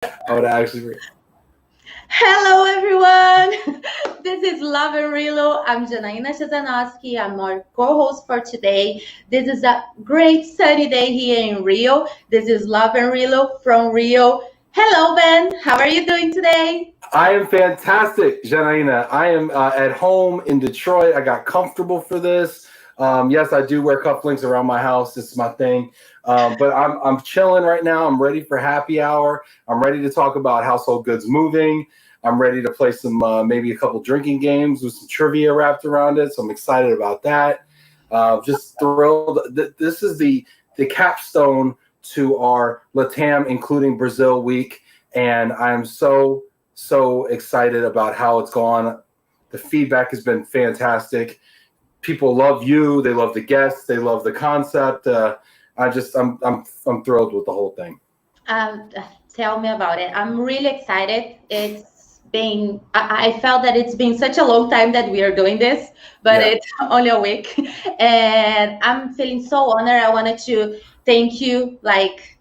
I would actually. Hello, everyone. This is Love and Relo. I'm Janaína Shazanowski. I'm our co-host for today. This is a great sunny day here in Rio. This is Love and Relo from Rio. Hello, Ben. How are you doing today? I am fantastic, Janaína. I am at home in Detroit. I got comfortable for this. Yes, I do wear cufflinks around my house. This is my thing. But I'm chilling right now. I'm ready for happy hour. I'm ready to talk about household goods moving. I'm ready to play some maybe a couple drinking games with some trivia wrapped around it. So I'm excited about that. Just thrilled. This is the capstone to our LATAM, including Brazil week, and I am so excited about how it's gone. The feedback has been fantastic. People love you. They love the guests. They love the concept. I'm thrilled with the whole thing. Um, Tell me about it. I'm really excited. I felt that it's been such a long time that we are doing this, but Yeah. it's only a week. And I'm feeling so honored. I wanted to thank you, like,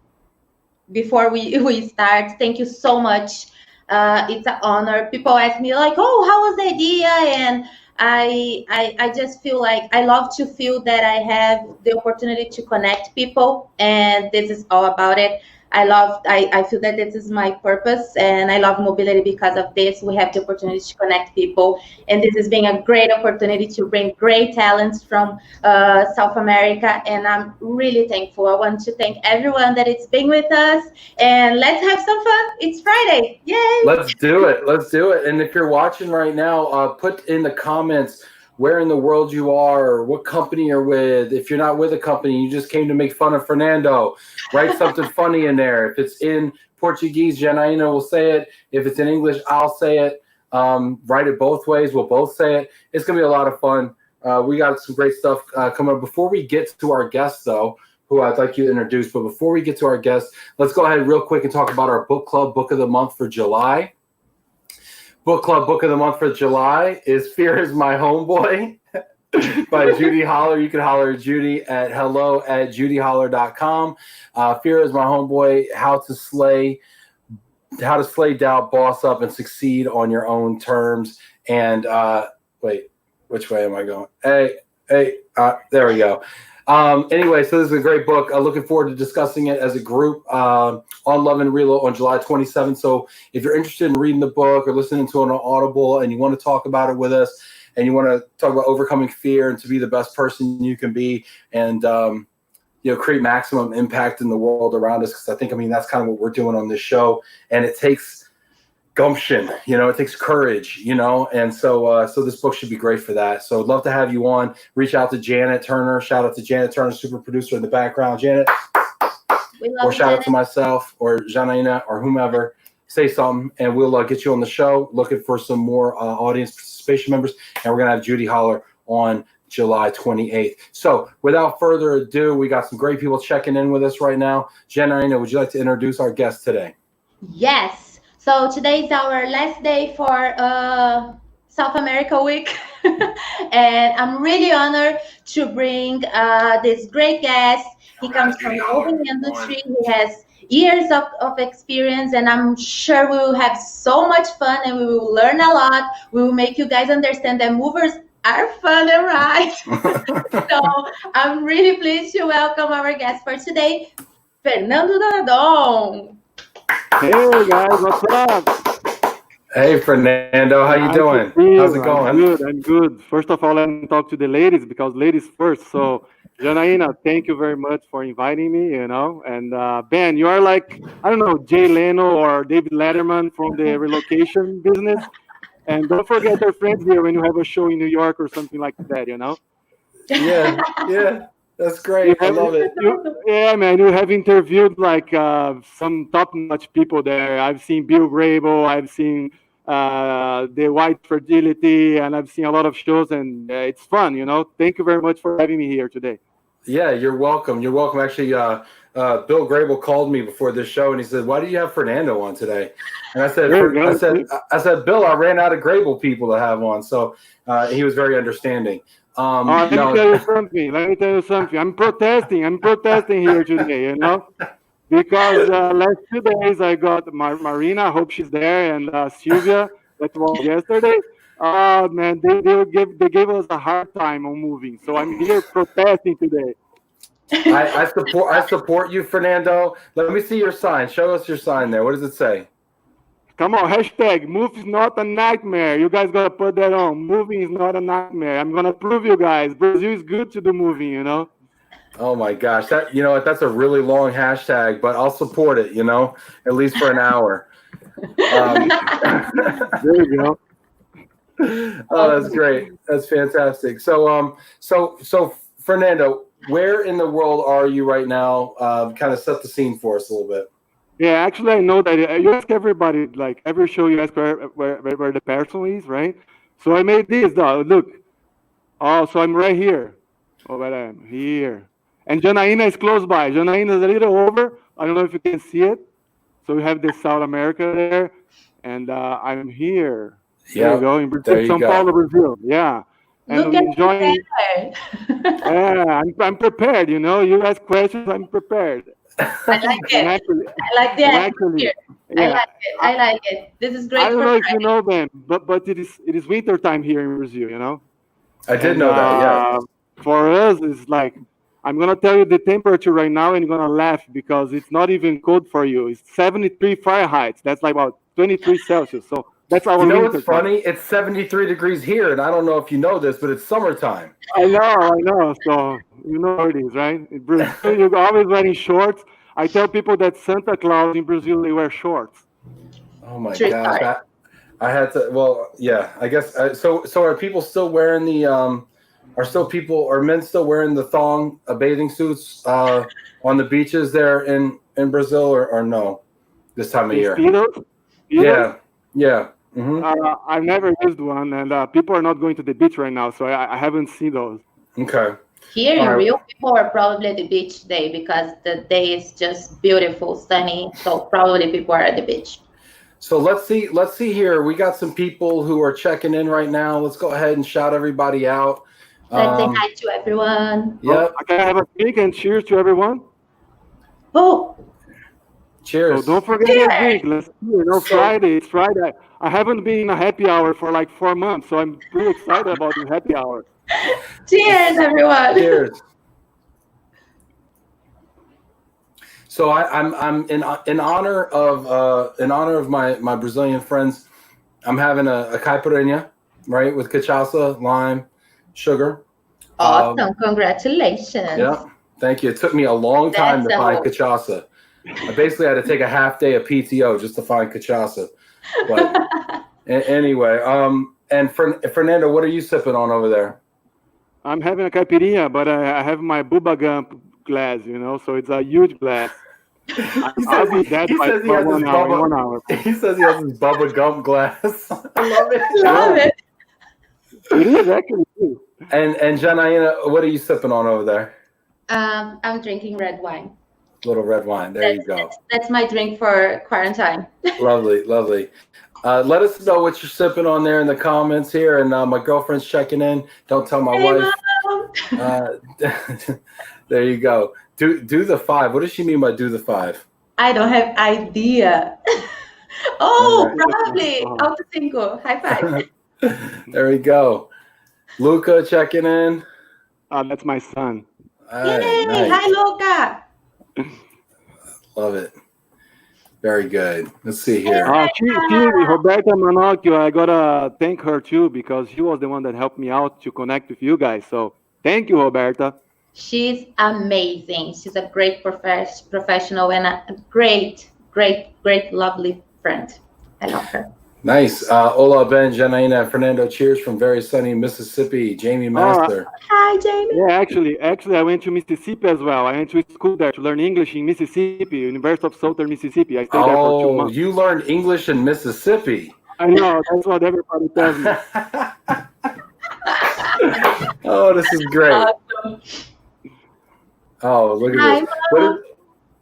before we start. Thank you so much. It's an honor. People ask me, like, oh, how was the idea? And I just feel like I love to feel that I have the opportunity to connect people, and this is all about it. I feel that this is my purpose, and I love mobility because of this. We have the opportunity to connect people, and this is being a great opportunity to bring great talents from South America, and I'm really thankful. I want to thank everyone that is being with us, and let's have some fun. It's Friday. Yay! Let's do it. Let's do it. And if you're watching right now, put in the comments where in the world you are or what company you're with. If you're not with a company, you just came to make fun of Fernando, write something funny in there. If it's in Portuguese, Janaína will say it. If it's in English, I'll say it. Write it both ways. We'll both say it. It's going to be a lot of fun. We got some great stuff coming up. Before we get to our guests, though, who I'd like you to introduce, but before we get to our guests, let's go ahead real quick and talk about our book club book of the month for July. Book club book of the month for July is Fear is My Homeboy by Judy Holler. You can holler at Judy at hello@judyholler.com. Fear is My Homeboy, how to slay doubt, boss up, and succeed on your own terms. And wait, which way am I going? Hey, there we go. Anyway, so this is a great book. Looking forward to discussing it as a group on Love and Relo on July 27th. So if you're interested in reading the book or listening to it on Audible and you want to talk about it with us and you want to talk about overcoming fear and to be the best person you can be and create maximum impact in the world around us, because I think, that's kind of what we're doing on this show. And it takes gumption, it takes courage, and so this book should be great for that. So I'd love to have you on. Reach out to Janet Turner. Shout out to Janet Turner, super producer in the background. Janet, or shout out to myself or Janaína or whomever. Say something, and we'll get you on the show. Looking for some more audience participation members, and we're gonna have Judy Holler on July 28th. So without further ado, we got some great people checking in with us right now. Janaína, would you like to introduce our guest today? Yes. So today is our last day for South America week. And I'm really honored to bring this great guest. He comes from the moving industry. He has years of experience, and I'm sure we will have so much fun and we will learn a lot. We will make you guys understand that movers are fun and right. So I'm really pleased to welcome our guest for today, Fernando Donadon. Hey guys, what's up? Hey Fernando, how you doing? How's it going? I'm good. First of all, let me talk to the ladies because ladies first. So, Janaína, thank you very much for inviting me. And Ben, you are like, I don't know, Jay Leno or David Letterman from the relocation business. And don't forget our friends here when you have a show in New York or something like that. Yeah. That's great. I love it. Yeah, man. You have interviewed like some top-notch people there. I've seen Bill Grable. I've seen the White Fragility, and I've seen a lot of shows, and it's fun. Thank you very much for having me here today. Yeah, you're welcome. You're welcome. Actually, Bill Grable called me before this show, and he said, "Why do you have Fernando on today?" And I said, Bill, I ran out of Grable people to have on, so he was very understanding. Let me tell you something. I'm protesting here today. because last 2 days I got Marina. I hope she's there, and Sylvia. That was yesterday. Oh man, they gave us a hard time on moving. So I'm here protesting today. I support you, Fernando. Let me see your sign. Show us your sign there. What does it say? Come on, hashtag move is not a nightmare. You guys gotta put that on. Moving is not a nightmare. I'm gonna prove you guys. Brazil is good to do moving, you know. Oh my gosh, that you know what? That's a really long hashtag, but I'll support it. You know, at least for an hour. There you go. Oh, that's great. That's fantastic. So Fernando, where in the world are you right now? Kind of set the scene for us a little bit. Yeah, actually, I know that you ask everybody, like every show, you ask where the person is, right? So I made this, though. Look. Oh, so I'm right here. Oh, but I'm here. And Janaína is close by. Janaína is a little over. I don't know if you can see it. So we have the South America there. And I'm here. There you go. In Brazil, there you São go. Paulo, Brazil. Yeah. And Look at enjoying. prepared. Yeah, I'm prepared. You know, you ask questions, I'm prepared. I like it. Actually, I like the atmosphere. yeah. I like it. I like it. This is great. I don't for know if Friday. you know them, but it is winter time here in Brazil. You know. I did know that. Yeah. For us, it's like I'm gonna tell you the temperature right now, and you're gonna laugh because it's not even cold for you. It's 73 Fahrenheit. That's like about 23 Celsius. So that's our You know winter what's funny? It's 73 degrees here, and I don't know if you know this, but it's summertime. I know. So you know how it is, right? In Brazil, you're always wearing shorts. I tell people that Santa Claus in Brazil they wear shorts. Oh my True gosh! story. I had to. Well, yeah. I guess. So are people still wearing the? Are men still wearing the thong bathing suits on the beaches there in Brazil or no? This time of year. Speedos? Yeah. Mm-hmm. I've never used one, and people are not going to the beach right now, so I haven't seen those. Okay. Here in All right. Rio, people are probably at the beach today because the day is just beautiful, sunny. So probably people are at the beach. So let's see here. We got some people who are checking in right now. Let's go ahead and shout everybody out. Let's say hi to everyone. Yep. I can have a drink and cheers to everyone. Oh, Cheers. So don't forget your drink. Let's cheer. No, Friday. It's Friday. I haven't been in a happy hour for like 4 months, so I'm pretty excited about the happy hour. cheers, everyone. Cheers. So I'm in honor of my Brazilian friends. I'm having a caipirinha, right, with cachaça, lime, sugar. Awesome. Congratulations. Yeah, thank you. It took me a long time That's to find cachaça. I basically had to take a half day of PTO just to find cachaça. But anyway, and Fernando, what are you sipping on over there? I'm having a caipirinha, but I have my bubba gum glass, you know, so it's a huge glass. I'll be dead by 1 hour. 1 hour. He says he has his bubba gum glass. I love it. Love it. It is actually. And Janaína, what are you sipping on over there? I'm drinking red wine. Little red wine. There you go. That's my drink for quarantine. Lovely. Let us know what you're sipping on there in the comments here. And my girlfriend's checking in. Don't tell my wife. There you go. Do the 5. What does she mean by do the 5? I don't have idea. Oh, All right. probably. Alto cinco. High 5. There we go. Luca checking in. That's my son. All right, Yay! nice. Hi, Luca. Love it. Very good. Let's see here. She Roberta Manocchio, I gotta thank her too because she was the one that helped me out to connect with you guys. So thank you, Roberta. She's amazing. She's a great professional and a great, lovely friend. I love her. Nice. Hola, Ben, Janaína, Fernando. Cheers from very sunny Mississippi. Jamie Master. Hi, Jamie. Yeah, actually, I went to Mississippi as well. I went to school there to learn English in Mississippi, University of Southern Mississippi. I stayed there for 2 months. You learned English in Mississippi. I know, that's what everybody tells me. Oh, this is great. Awesome. Oh, look at Hi, this. Mom.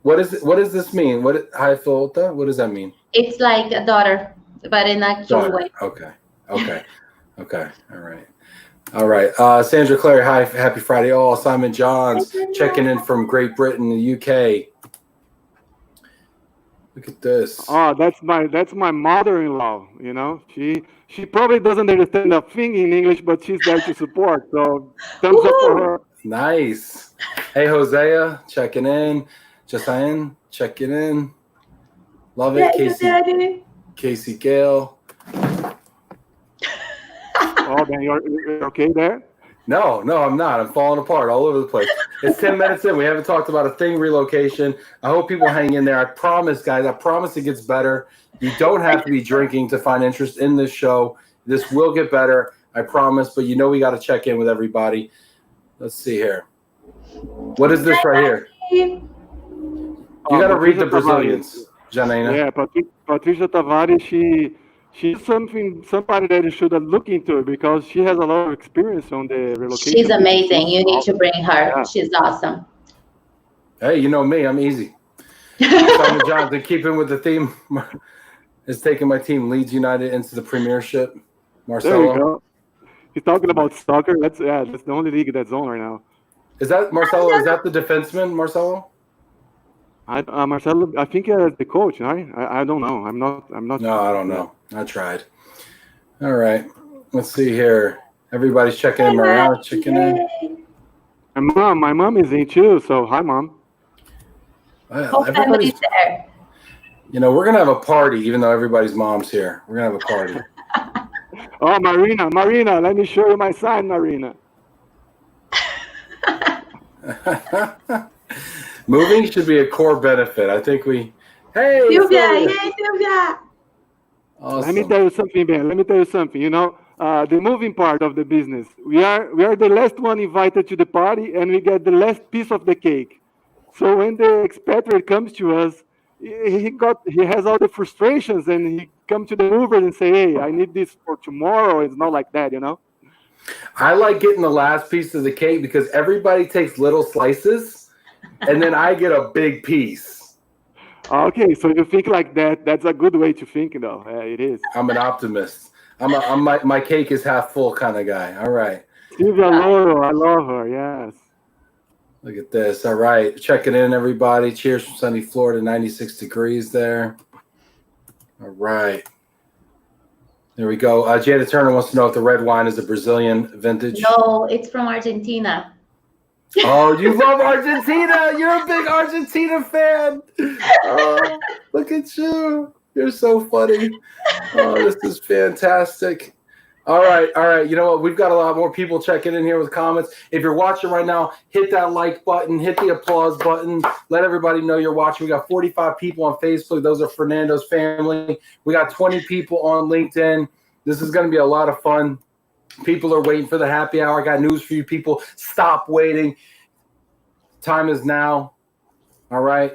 What does this mean? Hi, Filta? What does that mean? It's like a daughter, but in a cute way. Okay. All right. Sandra Clary, hi. Happy Friday all. Simon Johns checking in from Great Britain, the UK. Look at this. Oh, that's my mother-in-law. You know, she probably doesn't understand a thing in English, but she's there to support. So thumbs up for Woohoo! her. Nice. Hey, Hosea, checking in. Josain, checking in. Love it. Thank you, Daddy. Casey Gale. Oh, man, you're okay there? No, I'm not. I'm falling apart all over the place. It's 10 minutes in. We haven't talked about a thing relocation. I hope people hang in there. I promise, guys. I promise it gets better. You don't have to be drinking to find interest in this show. This will get better. I promise. But you know we got to check in with everybody. Let's see here. What is this right here? You got to read the Brazilians, Janaina. Yeah, Patricia Tavares, she's somebody that you should look into because she has a lot of experience on the relocation. She's amazing. You need to bring her. Yeah. She's awesome. Hey, you know me. I'm easy. Simon Johnson, keeping with the theme, is taking my team Leeds United into the Premiership. Marcelo. There you go. He's talking about soccer. That's the only league that's on right now. Is that Marcelo? Is that the defenseman, Marcelo? Marcelo, I think the coach. I don't know. I'm not. No, I don't know. I tried. All right. Let's see here. Everybody's checking in. Mariana's checking in. My mom is in too. So hi, Mom. Well, Whole family's there. You know, we're gonna have a party, even though everybody's mom's here. We're gonna have a party. Oh, Marina, let me show you my sign, Marina. Moving should be a core benefit. I think we. Hey, Sylvia, yay, Sylvia. Awesome. Let me tell you something, Ben. Let me tell you something. You know, the moving part of the business. We are the last one invited to the party, and we get the last piece of the cake. So when the expatriate comes to us, he has all the frustrations, and he come to the movers and say, "Hey, I need this for tomorrow." It's not like that, you know. I like getting the last piece of the cake because everybody takes little slices, and then I get a big piece. Okay, so you think like that. That's a good way to think, though. It is. I'm an optimist. My cake is half full kind of guy. All right. Silvia Loro, I love her. Yes. Look at this. All right. Checking in, everybody. Cheers from sunny Florida, 96 degrees there. All right. There we go. Jada Turner wants to know if the red wine is a Brazilian vintage. No, it's from Argentina. Oh, you love Argentina. You're a big Argentina fan. Oh, look at you. You're so funny. Oh, this is fantastic. All right. You know what? We've got a lot more people checking in here with comments. If you're watching right now, hit that like button, hit the applause button. Let everybody know you're watching. We got 45 people on Facebook. Those are Fernando's family. We got 20 people on LinkedIn. This is going to be a lot of fun. People are waiting for the happy hour. I got news for you people. Stop waiting. Time is now. All right.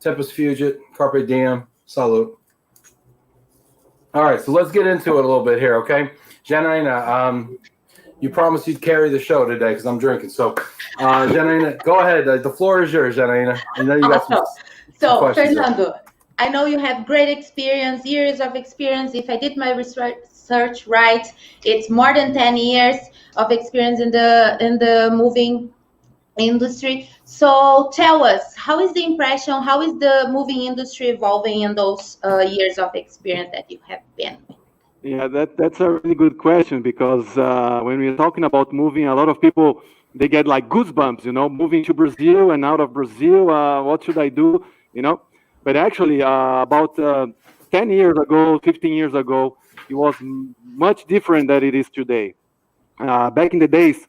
Tempus fugit. Carpe diem. Salute. All right. So let's get into it a little bit here, okay? Janaina, you promised you'd carry the show today because I'm drinking. So, Janaina, go ahead. The floor is yours, Janaina. I know you got some questions. Fernando, I know you have great experience, years of experience. If I did my research right, it's more than 10 years of experience in the moving industry. So tell us, how is the impression? How is the moving industry evolving in those years of experience that you have been? Yeah, that's a really good question because when we're talking about moving, a lot of people, they get like goosebumps, you know, moving to Brazil and out of Brazil, what should I do, you know? But actually, about 10 years ago, 15 years ago, it was much different than it is today. Back in the days,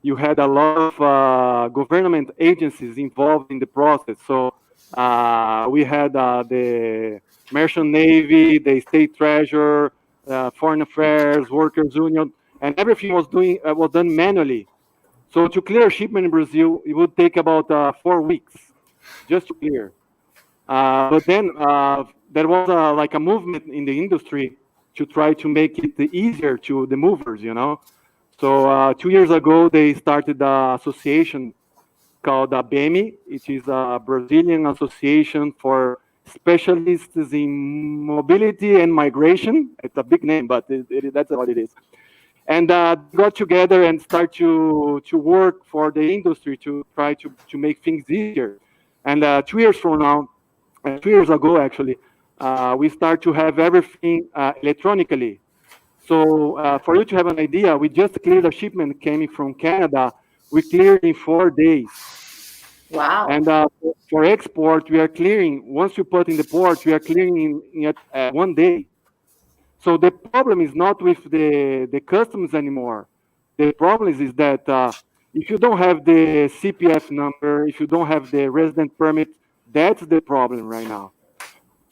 you had a lot of government agencies involved in the process. So we had the Merchant Navy, the State Treasurer, Foreign Affairs, Workers Union, and everything was done manually. So to clear a shipment in Brazil, it would take about 4 weeks just to clear. But then there was like a movement in the industry to try to make it easier to the movers, you know. So 2 years ago, they started an association called ABEMI. It is a Brazilian association for specialists in mobility and migration. It's a big name, but that's what it is. And got together and start to work for the industry to try to make things easier. And 2 years from now, 2 years ago actually, we start to have everything electronically. So for you to have an idea, we just cleared a shipment coming from Canada. We cleared in 4 days. Wow. And for export, we are clearing, once you put in the port, we are clearing in 1 day. So the problem is not with the customs anymore. The problem is that if you don't have the CPF number, if you don't have the resident permit, that's the problem right now.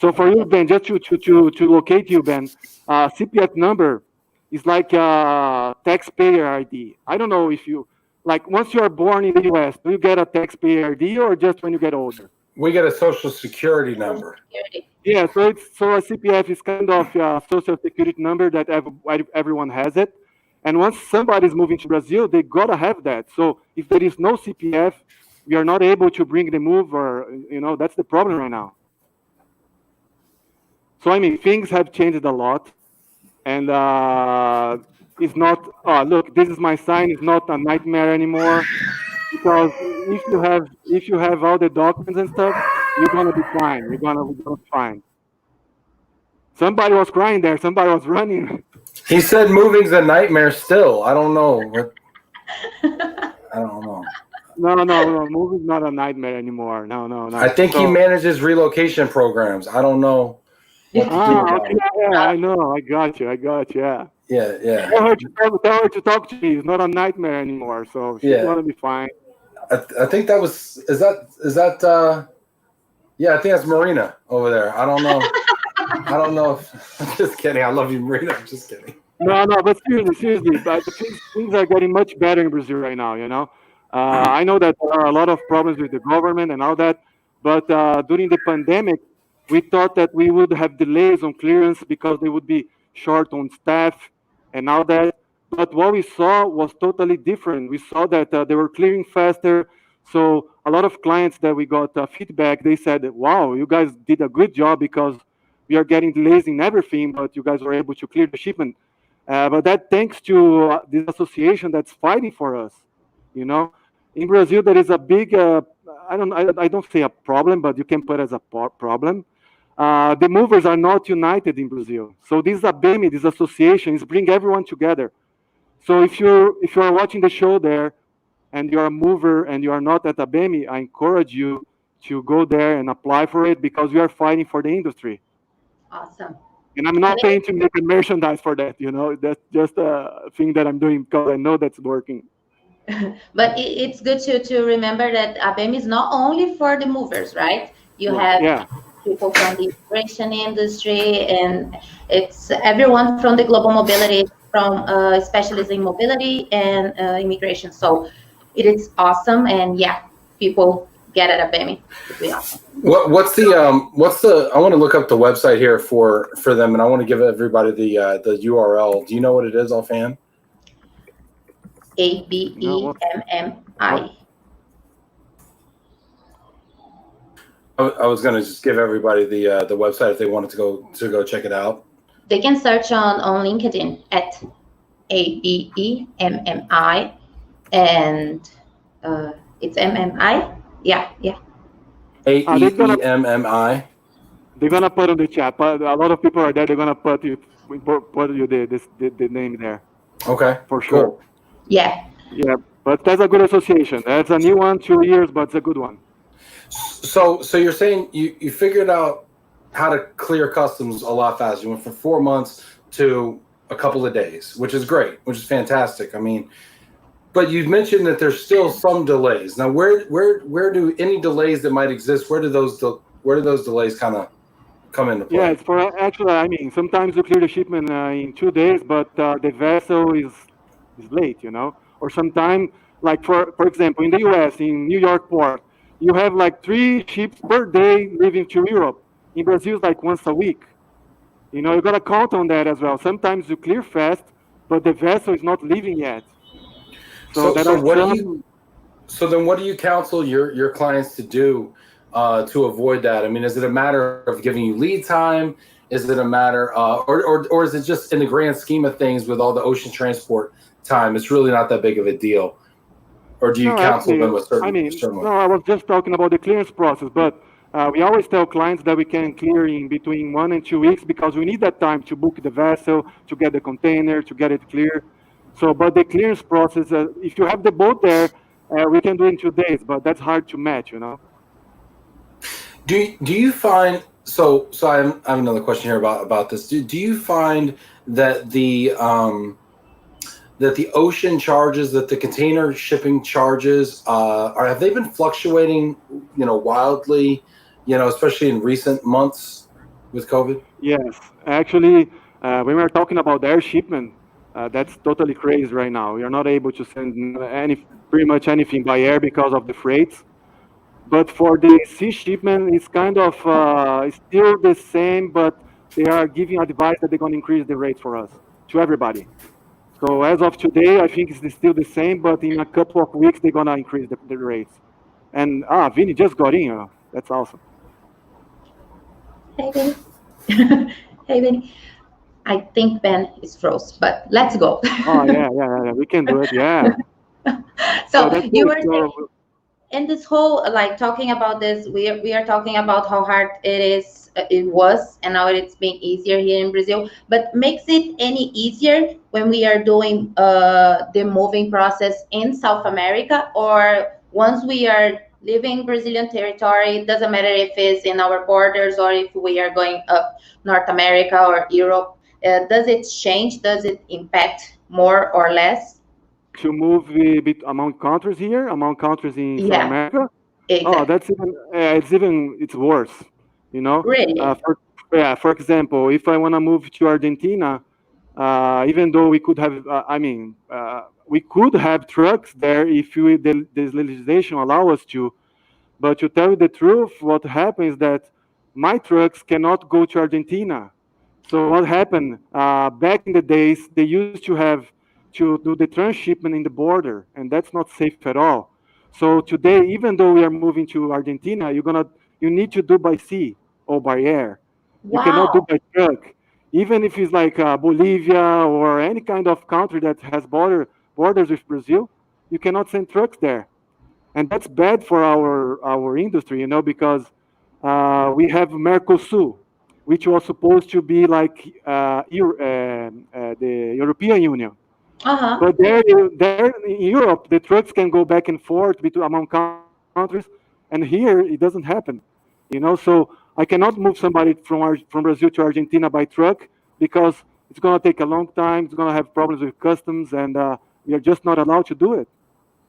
So for you, Ben, just to locate you, Ben, CPF number is like taxpayer ID. I don't know if you, like once you are born in the US, do you get a taxpayer ID or just when you get older? We get a social security number. Yeah, so a CPF is kind of a social security number that everyone has it. And once somebody is moving to Brazil, they gotta have that. So if there is no CPF, we are not able to bring the move, or that's the problem right now. So I mean, things have changed a lot, and it's not. Oh, look, this is my sign. It's not a nightmare anymore, because if you have all the documents and stuff, you're gonna be fine. You're gonna be fine. Somebody was crying there. Somebody was running. He said moving's a nightmare still. I don't know. I don't know. No. Moving's not a nightmare anymore. No. I think he manages relocation programs. I don't know. Okay, yeah, I know. I got you. Yeah. Yeah. Tell her to talk to me. It's not a nightmare anymore. So she's gonna be fine. I think that was. Is that? Yeah, I think that's Marina over there. I don't know. I don't know if. I'm just kidding. I love you, Marina. I'm just kidding. No, but seriously, but things are getting much better in Brazil right now. I know that there are a lot of problems with the government and all that, but during the pandemic, we thought that we would have delays on clearance because they would be short on staff and all that. But what we saw was totally different. We saw that they were clearing faster. So a lot of clients that we got feedback, they said, wow, you guys did a good job because we are getting delays in everything, but you guys were able to clear the shipment. But that thanks to this association that's fighting for us. In Brazil, there is a big, I don't say a problem, but you can put it as a problem. The movers are not united in Brazil. So this ABEMI, this association, is bring everyone together. So if you are watching the show there, and you're a mover and you are not at ABEMI, I encourage you to go there and apply for it, because we are fighting for the industry. Awesome. And I'm not paying to make a merchandise for that. That's just a thing that I'm doing because I know that's working. But it's good to remember that ABEMI is not only for the movers, right? You have people from the immigration industry, and it's everyone from the global mobility, from specialists in mobility and immigration. So it is awesome, and people get at ABEMI. It'd be awesome. What's the I want to look up the website here for them, and I want to give everybody the URL. Do you know what it is offhand? ABEMMI. I was going to just give everybody the website if they wanted to go check it out. They can search on LinkedIn at ABEMMI, and it's MMI. Yeah. AEMMI. They're gonna put on the chat. But a lot of people are there. They're gonna put you the name there. Okay, for sure. Cool. Yeah. But that's a good association. That's a new one, 2 years, but it's a good one. So you're saying you figured out how to clear customs a lot faster. You went from 4 months to a couple of days, which is great, which is fantastic. I mean, but you mentioned that there's still some delays. Now, where do any delays that might exist? Where do those delays kind of come into play? Yeah, it's for actually. I mean, sometimes you clear the shipment in 2 days, but the vessel is late. Or sometimes, like for example, in the U.S., in New York port, you have like 3 ships per day leaving to Europe. In Brazil, it's like once a week. You got to count on that as well. Sometimes you clear fast, but the vessel is not leaving yet. So then what do you counsel your clients to do to avoid that? I mean, is it a matter of giving you lead time? Is it a matter or is it just in the grand scheme of things with all the ocean transport time, it's really not that big of a deal? Or do you counsel them with certain? I was just talking about the clearance process, but We always tell clients that we can clear in between 1 and 2 weeks because we need that time to book the vessel, to get the container, to get it clear. So, but the clearance process, if you have the boat there, we can do it in 2 days, but that's hard to match, you know. Do you find I have another question here about this. Do you find that the ocean charges, that the container shipping charges, have they been fluctuating, wildly, especially in recent months with COVID? Yes, actually, when we're talking about air shipment, that's totally crazy right now. You're not able to send pretty much anything by air because of the freights. But for the sea shipment, it's kind of it's still the same, but they are giving advice that they're going to increase the rates for us to everybody. So as of today, I think it's still the same, but in a couple of weeks, they're going to increase the rates. And Vinny just got in. That's awesome. Hey, Benny. Hey, Benny. I think Ben is froze, but let's go. Oh, yeah. We can do it. Yeah. So that's you good. were saying, in this whole, like, talking about this, we are talking about how hard it was, and now it's being easier here in Brazil. But makes it any easier when we are doing the moving process in South America, or once we are leaving Brazilian territory, it doesn't matter if it's in our borders or if we are going up North America or Europe. Does it change? Does it impact more or less? To move a bit among countries here, among countries in South Yeah, America. Oh, exactly. that's it's worse. You know, Really? for example, if I want to move to Argentina, even though we could have, we could have trucks there if this legislation allow us to. But to tell you the truth, what happens is that my trucks cannot go to Argentina. So what happened back in the days? They used to have to do the transshipment in the border, and that's not safe at all. So today, even though we are moving to Argentina, you need to do by sea or by air. You cannot do Wow. by truck, even if it's like Bolivia or any kind of country that has borders with Brazil. You cannot send trucks there, and that's bad for our industry, because we have Mercosur, which was supposed to be like the European Union. Uh-huh. But there in Europe, the trucks can go back and forth between among countries, and here it doesn't happen. So I cannot move somebody from Brazil to Argentina by truck because it's gonna take a long time. It's gonna have problems with customs, and we are just not allowed to do it.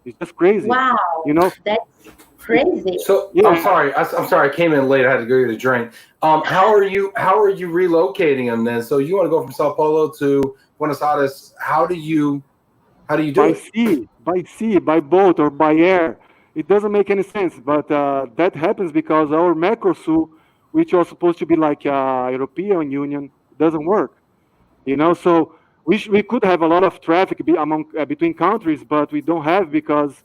It's just crazy, you Wow. know. That's crazy. So I'm Yeah, sorry. I'm sorry. I came in late. I had to go get a drink. How are you relocating them then? So you want to go from Sao Paulo to Buenos Aires? How do you do by it? sea, by boat, or by air. It doesn't make any sense, but that happens because our Mercosur, which was supposed to be like European Union, doesn't work. So we could have a lot of traffic between countries, but we don't have because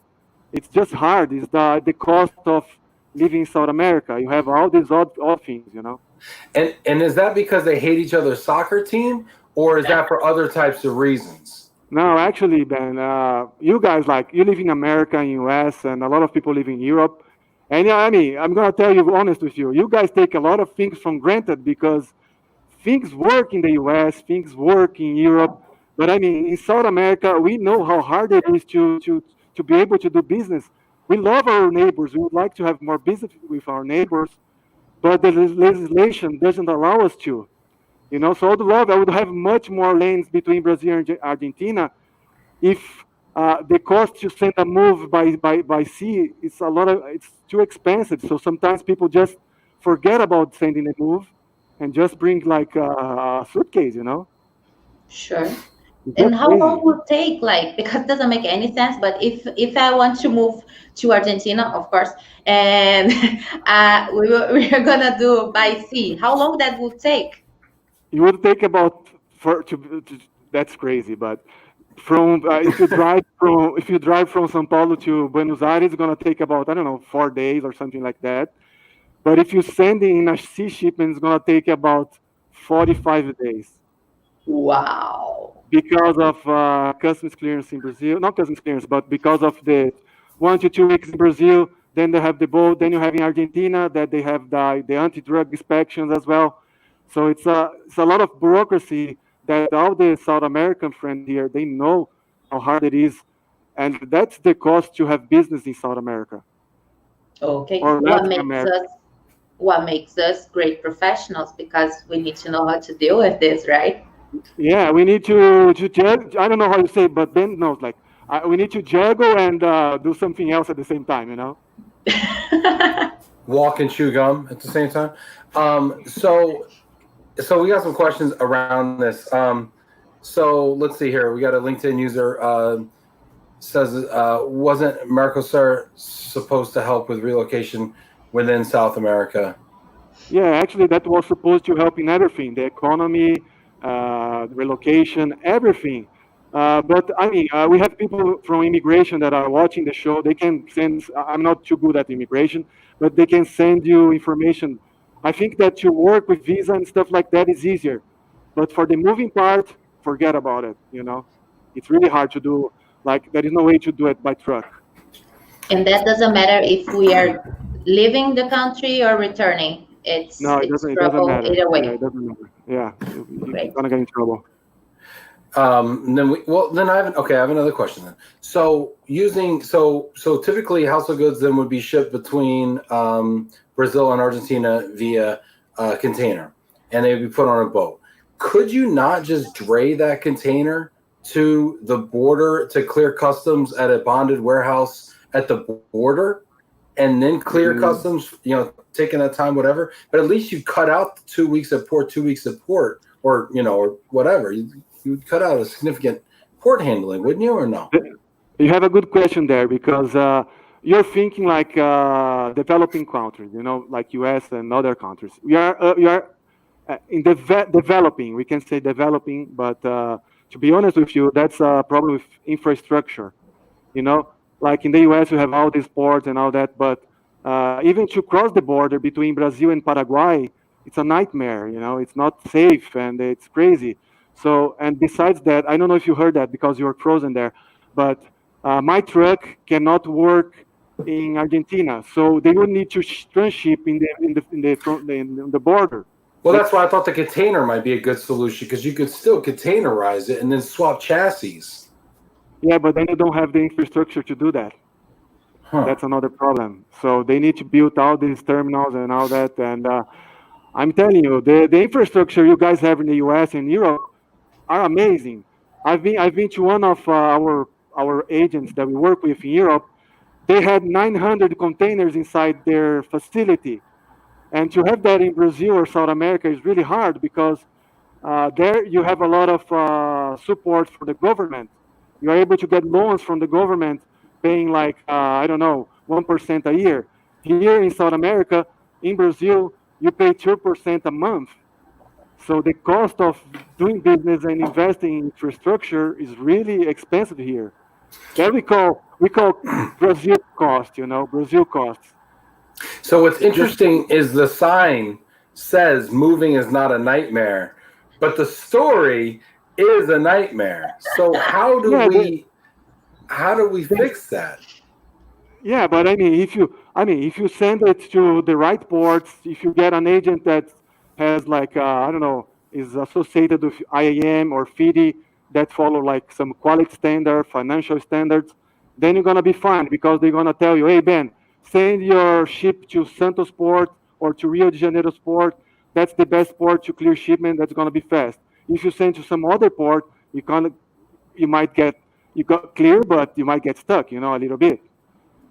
it's just hard. It's the cost of living in South America. You have all these odd things. And is that because they hate each other's soccer team, or is that for other types of reasons? No, actually, Ben, you guys, like, you live in America and US, and a lot of people live in Europe. And yeah, I mean, I'm gonna tell you honest with you. You guys take a lot of things for granted because things work in the US, things work in Europe. But I mean, in South America, we know how hard it is to be able to do business. We love our neighbors. We would like to have more business with our neighbors, but the legislation doesn't allow us to. So I would love, I would have much more lanes between Brazil and Argentina if the cost to send a move by sea is it's too expensive. So sometimes people just forget about sending a move and just bring like a suitcase. Sure. It's And just how long crazy. will it take? Like, because it doesn't make any sense. But if I want to move to Argentina, of course, and we are gonna do by sea, how long that would take? It would take about that's crazy, but from if you drive from São Paulo to Buenos Aires, it's gonna take about, I don't know, 4 days or something like that. But if you send it in a sea shipment, it's gonna take about 45 days Wow. because of customs clearance in Brazil. Not customs clearance, but because of the 1 to 2 weeks in Brazil, then they have the boat. Then you have in Argentina that they have the anti-drug inspections as well. So it's a lot of bureaucracy that all the South American friends here, they know how hard it is, and that's the cost to have business in South America Okay. or Latin America. What makes us great professionals, because we need to know how to deal with this, right? Yeah, we need to juggle. I don't know how you say, but Ben knows. Like we need to juggle and do something else at the same time. You know. Walk and chew gum at the same time. So we got some questions around this. So let's see here. We got a LinkedIn user says, wasn't Mercosur supposed to help with relocation within South America? Yeah, actually, that was supposed to help in everything, the economy, relocation, everything. But I mean, we have people from immigration that are watching the show. They can send, I'm not too good at immigration, but they can send you information. I think that to work with visa and stuff like that is easier. But for the moving part, forget about it, you know? It's really hard to do, like, there is no way to do it by truck. And that doesn't matter if we are leaving the country or returning. No, it doesn't matter. Either way. Yeah, it doesn't matter. Yeah, you're Great. gonna get in trouble. And then I have another question then. So typically household goods then would be shipped between Brazil and Argentina via container, and they would be put on a boat. Could you not just dray that container to the border to clear customs at a bonded warehouse at the border, and then clear customs? You know, taking that time, whatever. But at least you cut out 2 weeks at port, 2 weeks at port, or or whatever. You would cut out a significant port handling, wouldn't you, or no? You have a good question there, because you're thinking like developing countries, you know, like US and other countries. We are in developing. We can say developing, but to be honest with you, that's a problem with infrastructure. You know, like in the US, we have all these ports and all that, but even to cross the border between Brazil and Paraguay, it's a nightmare. You know, it's not safe and it's crazy. So, and besides that, I don't know if you heard that because you were frozen there, but my truck cannot work in Argentina, so they would need to transship in the border. Well, that's why I thought the container might be a good solution, because you could still containerize it and then swap chassis. Yeah, but then you don't have the infrastructure to do that. Huh. That's another problem. So they need to build all these terminals and all that. And I'm telling you, the infrastructure you guys have in the US and Europe are amazing. I've been to one of our agents that we work with in Europe. They had 900 containers inside their facility, and to have that in Brazil or South America is really hard, because there you have a lot of support for the government. You are able to get loans from the government, paying like I don't know, 1% a year. Here in South America, in Brazil, you pay 2% a month. So the cost of doing business and investing in infrastructure is really expensive here. That we call Brazil cost, you know, Brazil costs. So what's interesting is the sign says moving is not a nightmare, but the story is a nightmare. So how do we fix that? Yeah, but I mean, if you send it to the right ports, if you get an agent that has like I don't know, is associated with IAM or FIDI that follow like some quality standard, financial standards, then you're gonna be fine, because they're gonna tell you, hey Ben, send your ship to Santos Port or to Rio de Janeiro Port. That's the best port to clear shipment. That's gonna be fast. If you send to some other port, you might get clear, but you might get stuck, you know, a little bit.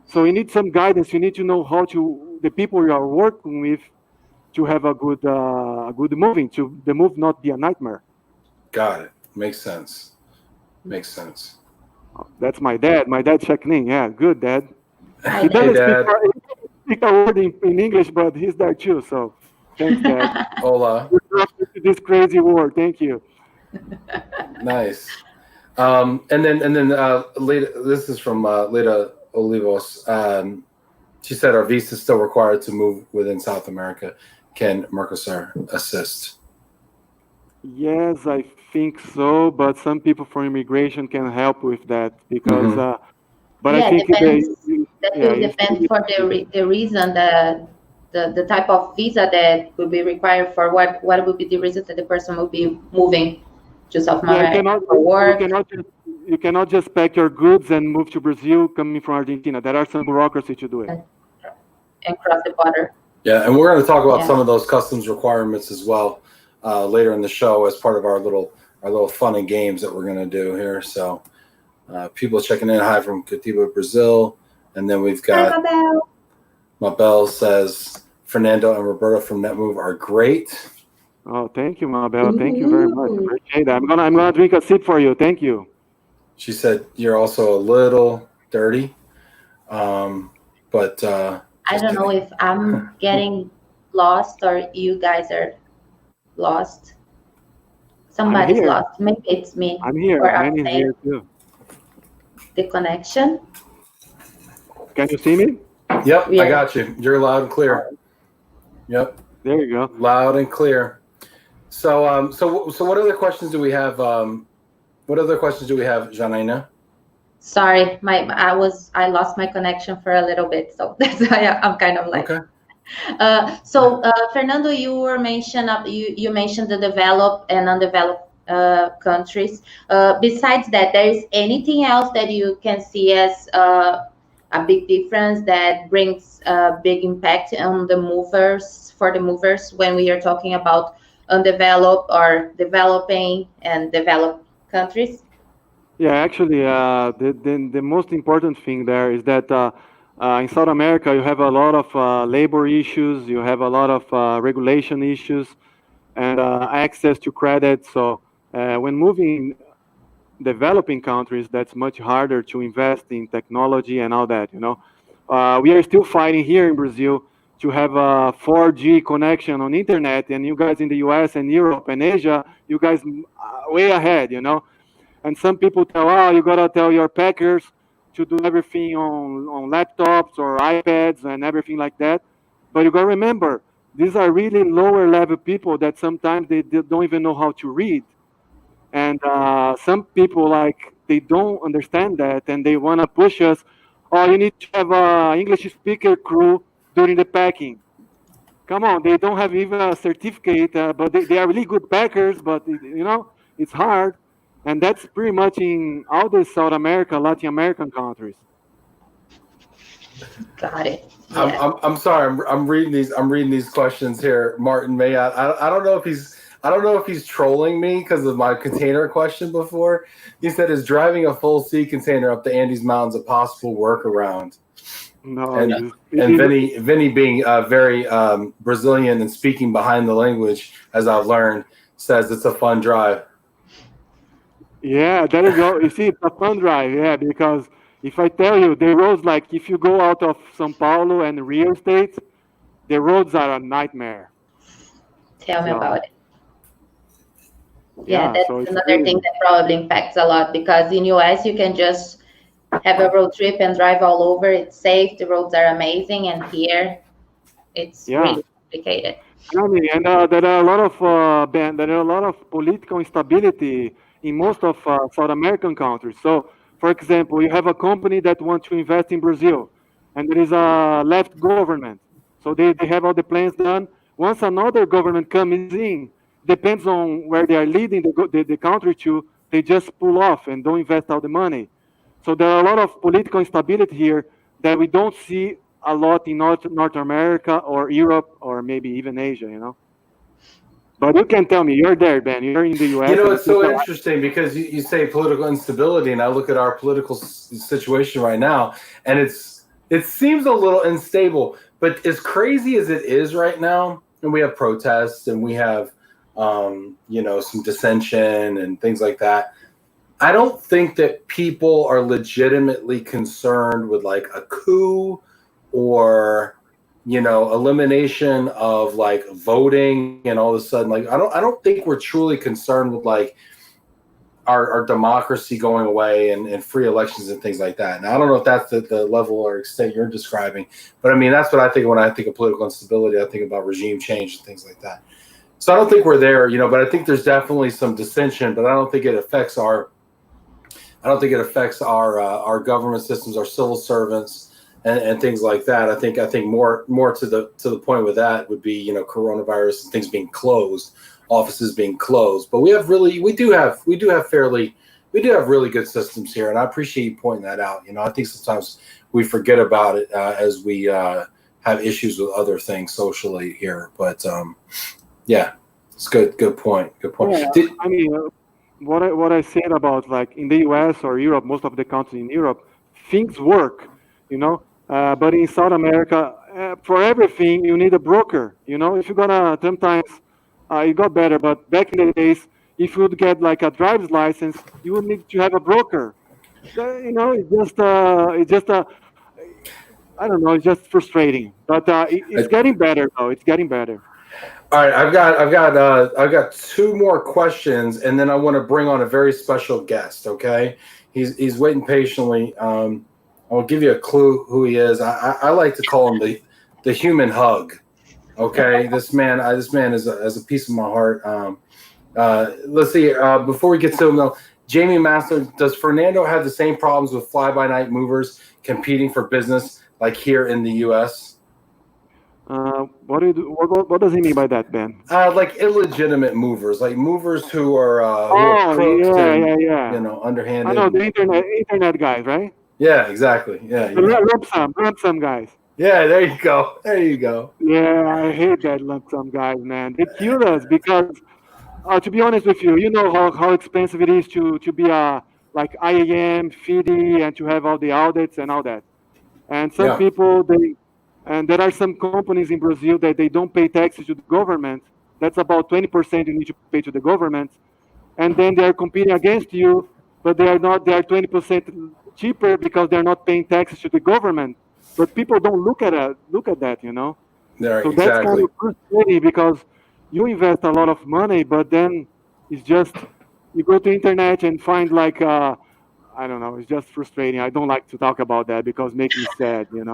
So you need some guidance. You need to know how to the people you are working with to have a good moving, to the move not be a nightmare. Got it. Makes sense. That's my dad. My dad checking in. Yeah, good dad. He Hey, Dad. speak a word in English, but he's there too. So thanks, Dad. Hola. This crazy war. Thank you. Nice. And then Leda, this is from Leda Olivos. She said, are visas still required to move within South America? Can Mercosur assist? Yes, I think so, but some people from immigration can help with that, because. But Yeah, I think That will depend for the reason, the type of visa that will be required for what will be the reason that the person will be moving to South America for work. You cannot just pack your goods and move to Brazil coming from Argentina. There are some bureaucracy to do it. And cross the border. Yeah, and we're going to talk about some of those customs requirements as well later in the show as part of our little fun and games that we're going to do here. So people checking in. Hi from Curitiba, Brazil. And then we've got Mabel says Fernando and Roberto from NETMOVE are great. Oh, thank you, Mabel. Thank you very much. Appreciate that. I'm gonna drink a sip for you. Thank you. She said you're also a little dirty, but I don't know if I'm getting lost or you guys are lost. Somebody's lost. Maybe it's me. I'm here. Manny's here too. The connection. Can you see me? Yep, I got you. You're loud and clear. Yep. There you go. Loud and clear. So, so what other questions do we have? What other questions do we have, Janaina? Sorry, I lost my connection for a little bit, so that's why I'm kind of like. Okay. Fernando, you mentioned the developed and undeveloped countries. Besides that, there is anything else that you can see as a big difference that brings a big impact on the movers when we are talking about undeveloped or developing and developed countries? Yeah, actually, the most important thing there is that in South America, you have a lot of labor issues, you have a lot of regulation issues, and access to credit. So when moving developing countries, that's much harder to invest in technology and all that, we are still fighting here in Brazil to have a 4G connection on internet, and you guys in the US and Europe and Asia, you guys way ahead, And some people tell, you gotta tell your packers to do everything on laptops or iPads and everything like that. But you gotta remember, these are really lower level people that sometimes they don't even know how to read. And some people, they don't understand that, and they want to push us. Oh, you need to have an English speaker crew during the packing. Come on, they don't have even a certificate, but they are really good packers, but, it's hard. And that's pretty much in all the South America, Latin American countries. Got it. Yeah. I'm sorry. I'm reading these questions here. Martin May. I don't know if he's trolling me because of my container question before. He said, "Is driving a full sea container up the Andes Mountains a possible workaround?" No. And Vinny being very Brazilian and speaking behind the language, as I've learned, says it's a fun drive. Yeah, there you go. You see, it's a fun drive. Yeah, because if I tell you, the roads, if you go out of São Paulo and Rio State, the roads are a nightmare. Tell me about it. Yeah, that's another thing that probably impacts a lot, because in US you can just have a road trip and drive all over. It's safe. The roads are amazing, and here it's really complicated. And there are a lot of political instability in most of South American countries. So, for example, you have a company that wants to invest in Brazil, and there is a left government. So they have all the plans done. Once another government comes in, depends on where they are leading the country to, they just pull off and don't invest all the money. So there are a lot of political instability here that we don't see a lot in North America or Europe or maybe even Asia, But you can tell me, you're there, Ben. You're in the U.S. It's so interesting because you say political instability, and I look at our political situation right now, and it seems a little unstable. But as crazy as it is right now, and we have protests, and we have, some dissension and things like that, I don't think that people are legitimately concerned with a coup or elimination of voting, and all of a sudden I don't think we're truly concerned with our democracy going away and free elections and things like that. And I don't know if that's the level or extent you're describing, but I mean that's what I think when I think of political instability. I think about regime change and things like that. So I don't think we're there, but I think there's definitely some dissension, but I don't think it affects our government systems, our civil servants. and things like that. I think more to the point with that would be, coronavirus and things being closed, offices being closed. But we do have really good systems here, and I appreciate you pointing that out. I think sometimes we forget about it as we have issues with other things socially here. But yeah, it's good point. Yeah, I mean, what I said about, like, in the US or Europe, most of the countries in Europe, things work, but in South America, for everything you need a broker. If you're gonna sometimes it got better, but back in the days, if you would get like a driver's license, you would need to have a broker. It's just I don't know, it's just frustrating. But it's getting better though. It's getting better. All right, I've got two more questions, and then I want to bring on a very special guest. Okay, he's waiting patiently. I'll give you a clue who he is. I like to call him the human hug. Okay, this man is a piece of my heart. Let's see. Before we get to him though, Jamie Master, does Fernando have the same problems with fly-by-night movers competing for business like here in the U.S.? What do you do? What does he mean by that, Ben? Like illegitimate movers, like movers who are crooks and underhanded. I know the internet guys, right? Yeah, exactly. Yeah, lump sum guys. Yeah, there you go. Yeah, I hate that lump sum guys, man. They kill us because, to be honest with you, you know how expensive it is to be like IAM, FIDI, and to have all the audits and all that. And some people and there are some companies in Brazil that they don't pay taxes to the government. That's about 20% you need to pay to the government. And then they are competing against you, but they are 20% cheaper because they're not paying taxes to the government. But people don't look at that, Right, so that's kind of frustrating because you invest a lot of money, but then it's just, you go to internet and find like, I don't know. It's just frustrating. I don't like to talk about that because it makes me sad, All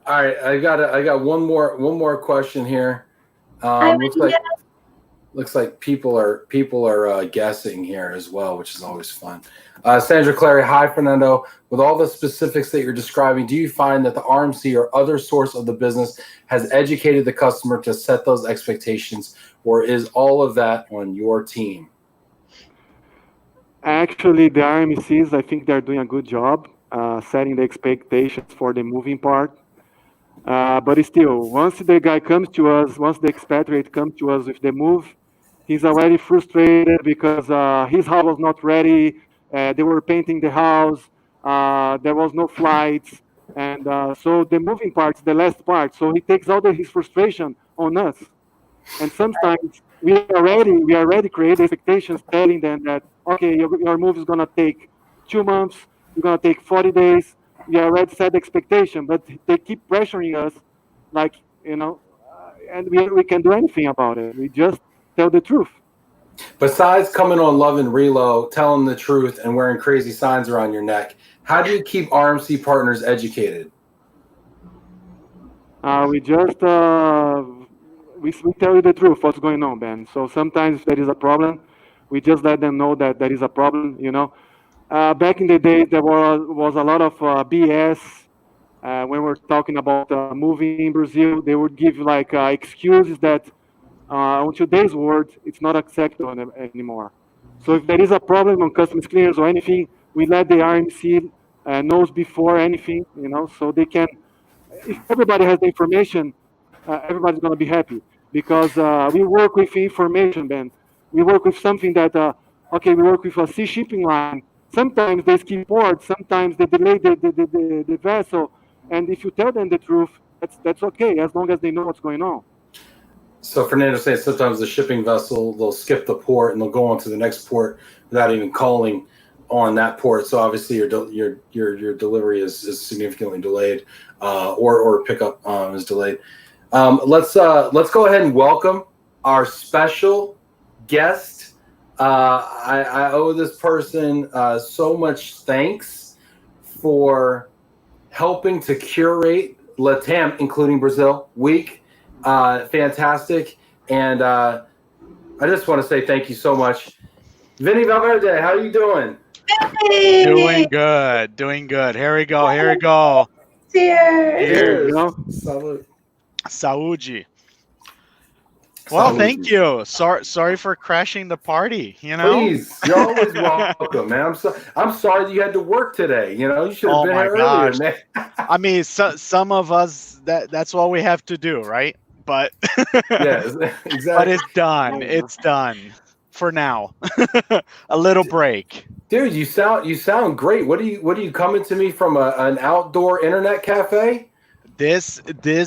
right, I got one more question here. Looks like people are guessing here as well, which is always fun. Sandra Clary, hi Fernando. With all the specifics that you're describing, do you find that the RMC or other source of the business has educated the customer to set those expectations, or is all of that on your team? Actually, the RMCs, I think they're doing a good job setting the expectations for the moving part. But still, once the guy comes to us, once the expatriate comes to us with the move, he's already frustrated because his house was not ready. They were painting the house. There was no flights. And so the moving part is the last part. So he takes all his frustration on us. And sometimes we already create expectations telling them that, okay, your move is going to take 2 months, you're going to take 40 days. We already set the expectation, but they keep pressuring us like, and we can't do anything about it. We just tell the truth. Besides coming on Love and Relo, telling the truth, and wearing crazy signs around your neck, how do you keep RMC partners educated? We just we tell you the truth, what's going on, Ben. So sometimes there is a problem, we just let them know that there is a problem. Back in the day, there was a lot of BS when we're talking about moving in Brazil. They would give like excuses that on today's world, it's not acceptable anymore. So if there is a problem on customs clearance or anything, we let the RMC knows before anything, so they can. If everybody has the information, everybody's going to be happy because we work with information, Ben. We work with something that, we work with a sea shipping line. Sometimes they skip ports, sometimes they delay the vessel. And if you tell them the truth, that's okay, as long as they know what's going on. So Fernando says sometimes the shipping vessel, they'll skip the port and they'll go on to the next port without even calling on that port. So obviously your delivery is significantly delayed, or pickup is delayed. Let's go ahead and welcome our special guest. I owe this person so much thanks for helping to curate LATAM, including Brazil, week. Fantastic. And I just want to say thank you so much. Vinny Valverde, how are you doing? Doing good. Doing good. Here we go. Here we go. Cheers. There you Cheers. go. Salud. Saúde. Well, Salud. thank you. Sorry for crashing the party. You know. Please, you're always welcome, man. I'm sorry that you had to work today. You know, you should have Oh been my here earlier, gosh. man. I mean, some of us that's what we have to do, right? But Yeah, but exactly. it's done. It's done for now. A little break. Dude, you sound great. What are you coming to me from an outdoor internet cafe? This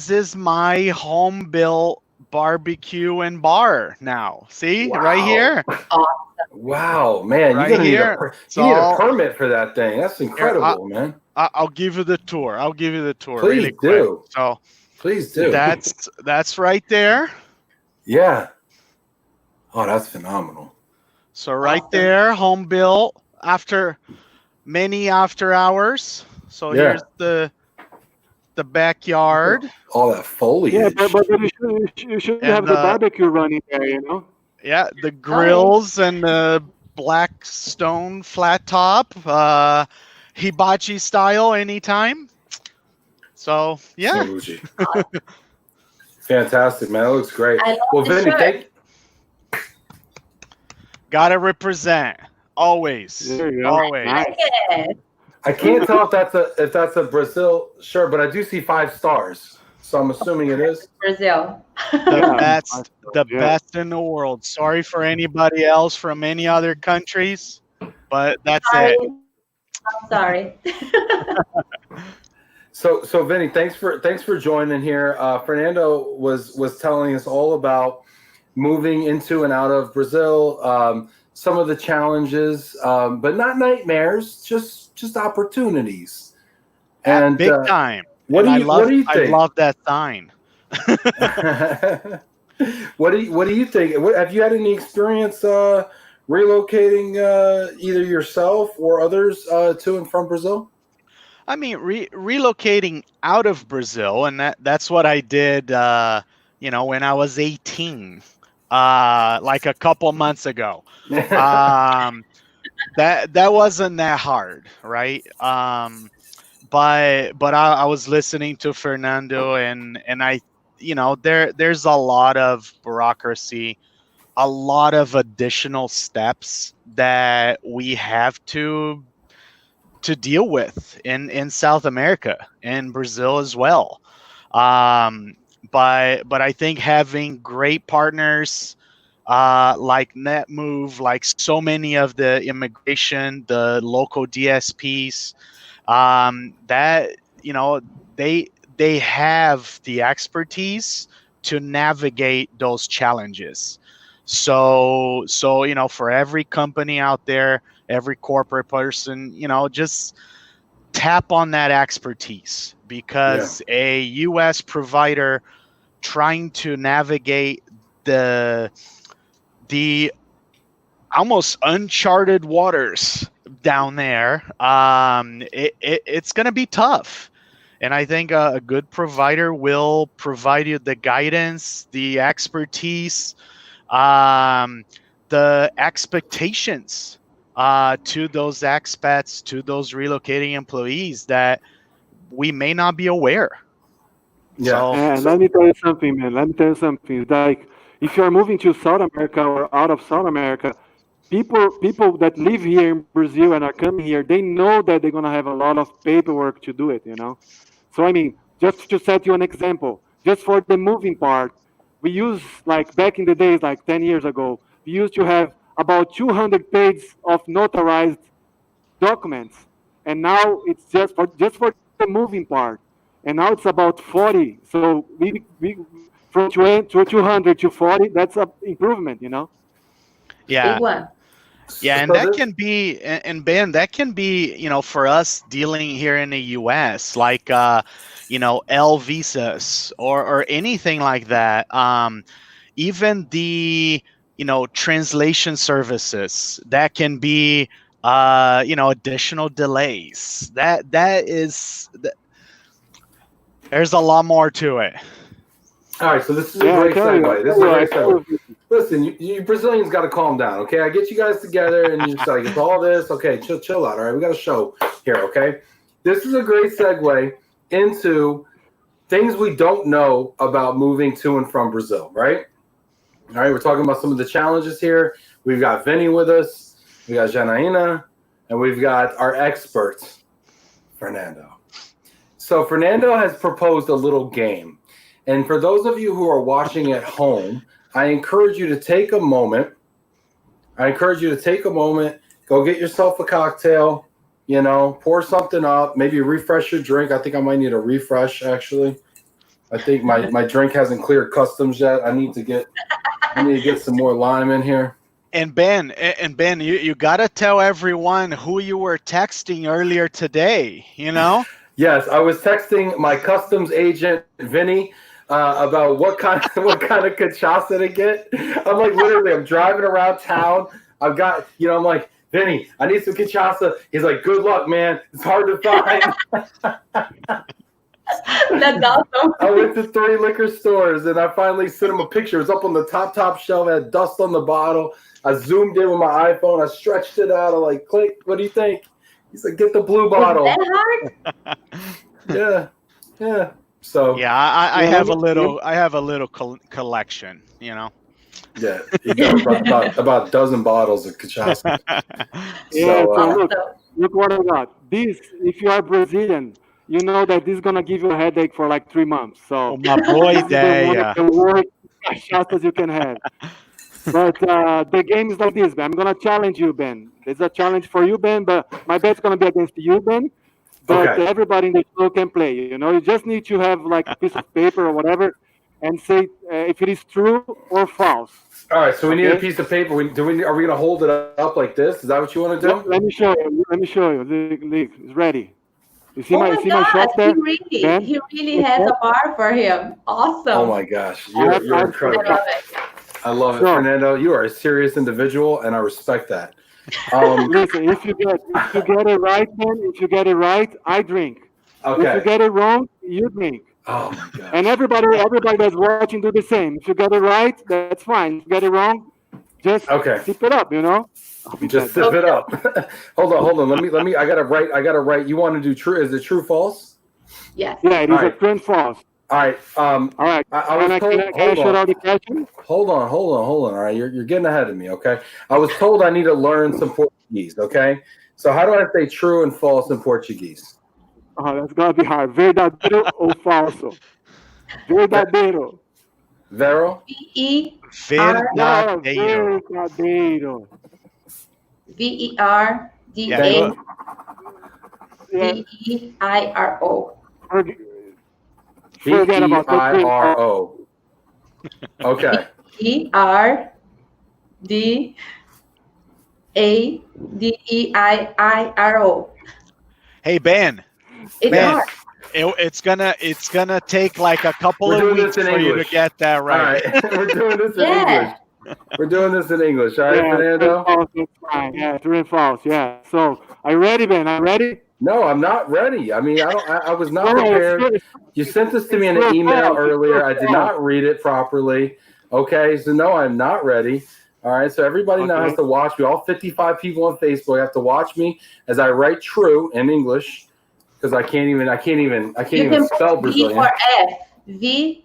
is my home built barbecue and bar now. See right Wow. here. Wow, man, Right you're gonna here. you need a So permit for that thing. That's incredible, man. I'll give you the tour. I'll give you the tour Please really quick. do. So Please do. that's right there. Yeah. Oh, that's phenomenal. So right there, home built after many after hours. So Yeah. here's the backyard. All that foliage. Yeah, but you should And, have the barbecue running there, you know? Yeah, the grills and the black stone flat top, hibachi style anytime. So yeah, Saluji. Fantastic, man. It looks great. I love Well, the Vinny, shirt. gotta represent always, There you go. always. Nice. Yes. I can't tell if that's a Brazil shirt, but I do see 5 stars, so I'm assuming it is. Brazil. The best, the Yeah. best in the world. Sorry for anybody else from any other countries, but that's Sorry. it. I'm sorry. So Vinny, thanks for joining here. Fernando was telling us all about moving into and out of Brazil, some of the challenges, but not nightmares, just opportunities. And Big time. What And do you I think? love that sign. What do you think? Have you had any experience relocating either yourself or others to and from Brazil? I mean, relocating out of Brazil, and that's what I did. When I was 18, like a couple months ago. That wasn't that hard, right? But I was listening to Fernando, and I, there's a lot of bureaucracy, a lot of additional steps that we have to deal with in South America and Brazil as well. But I think having great partners like NETMOVE, like so many of the immigration, the local DSPs, that they have the expertise to navigate those challenges. So for every company out there, every corporate person, just tap on that expertise, because a US provider trying to navigate the almost uncharted waters down there, it's going to be tough. And I think a good provider will provide you the guidance, the expertise, the expectations to those expats, to those relocating employees that we may not be aware. Yeah. So, And let me tell you something, man. Let me tell you something. Like, if you're moving to South America or out of South America, people that live here in Brazil and are coming here, they know that they're gonna have a lot of paperwork to do it, you know. So I mean, just to set you an example, just for the moving part, we used, like back in the days, like 10 years ago, we used to have about 200 pages of notarized documents, and now it's just for the moving part, and now it's about 40. So we from 200 to 40, that's an improvement, you know. yeah. Big one. Yeah, and that can be, and Ben, that can be, for us dealing here in the U.S., like, L visas or anything like that. Even the, translation services, that can be, additional delays. There's a lot more to it. All right, so this is a great segue. listen, you Brazilians got to calm down, okay? I get you guys together, and you're just like, it's all this. Okay, chill out, all right? We got a show here, okay? This is a great segue into things we don't know about moving to and from Brazil, right? All right, we're talking about some of the challenges here. We've got Vinny with us, we got Janaína, and we've got our expert, Fernando. So Fernando has proposed a little game. And for those of you who are watching at home, I encourage you to take a moment. Go get yourself a cocktail, pour something up, maybe refresh your drink. I think I might need a refresh, actually. I think my drink hasn't cleared customs yet. I need to get some more lime in here. And Ben, you gotta tell everyone who you were texting earlier today. Yes, I was texting my customs agent Vinny about what kind of cachaça to get. I'm driving around town. I've got, I'm like, Vinny, I need some cachaça. He's like, good luck, man. It's hard to find. That's awesome. I went to 3 liquor stores and I finally sent him a picture. It was up on the top shelf, had dust on the bottle. I zoomed in with my iPhone. I stretched it out. I'm like, click, what do you think? He's like, get the blue bottle. Is that hard? Yeah. So yeah, I have a little collection. Yeah, you got about a dozen bottles of cachaça. Look what I got. This, if you are Brazilian, you know that this is gonna give you a headache for like 3 months. So my boy, the worst cachaças you can have. But the game is like this, Ben. I'm gonna challenge you, Ben. It's a challenge for you, Ben. But my bet's gonna be against you, Ben. But everybody in the show can play. You just need to have like a piece of paper or whatever, and say if it is true or false. All right. So we need a piece of paper. Are we gonna hold it up like this? Is that what you want to do? Let me show you. Look, it's ready. You see my shot there? He really has a bar for him. Awesome. Oh my gosh, you're incredible. I love it. I love it, Fernando. You are a serious individual, and I respect that. Listen, if you get it right, man, if you get it right, I drink. Okay. If you get it wrong, you drink. Oh my god. And everybody that's watching do the same. If you get it right, that's fine. If you get it wrong, just sip it up, Just sip it up. Hold on. Let me I gotta write. You want to do true? Is it true, false? Yes. Yeah, it is a true and false. All right. All right. Can I show all the questions? Hold on. All right. You're getting ahead of me. Okay. I was told I need to learn some Portuguese. Okay. So how do I say true and false in Portuguese? Oh, that's gonna be hard. Verdadeiro ou falso? Verdadeiro. Vero. Verdadeiro. Verdadeiro. VERDADEIRO. Forget about VEIRO. Okay. ERDADEIRO. Hey Ben. It's hard. It's gonna take like a couple of weeks for you to get that right. All right. We're doing this in English. We're doing this in English. All right, Fernando? Yeah, true and false. Yeah. So, are you ready, Ben? Are you ready? No, I'm not ready. I mean, I was not prepared. You sent this to me in an email earlier. I did not read it properly. Okay, so no, I'm not ready. All right, so everybody now has to watch me. All 55 people on Facebook have to watch me as I write true in English because I can't even spell Brazilian. V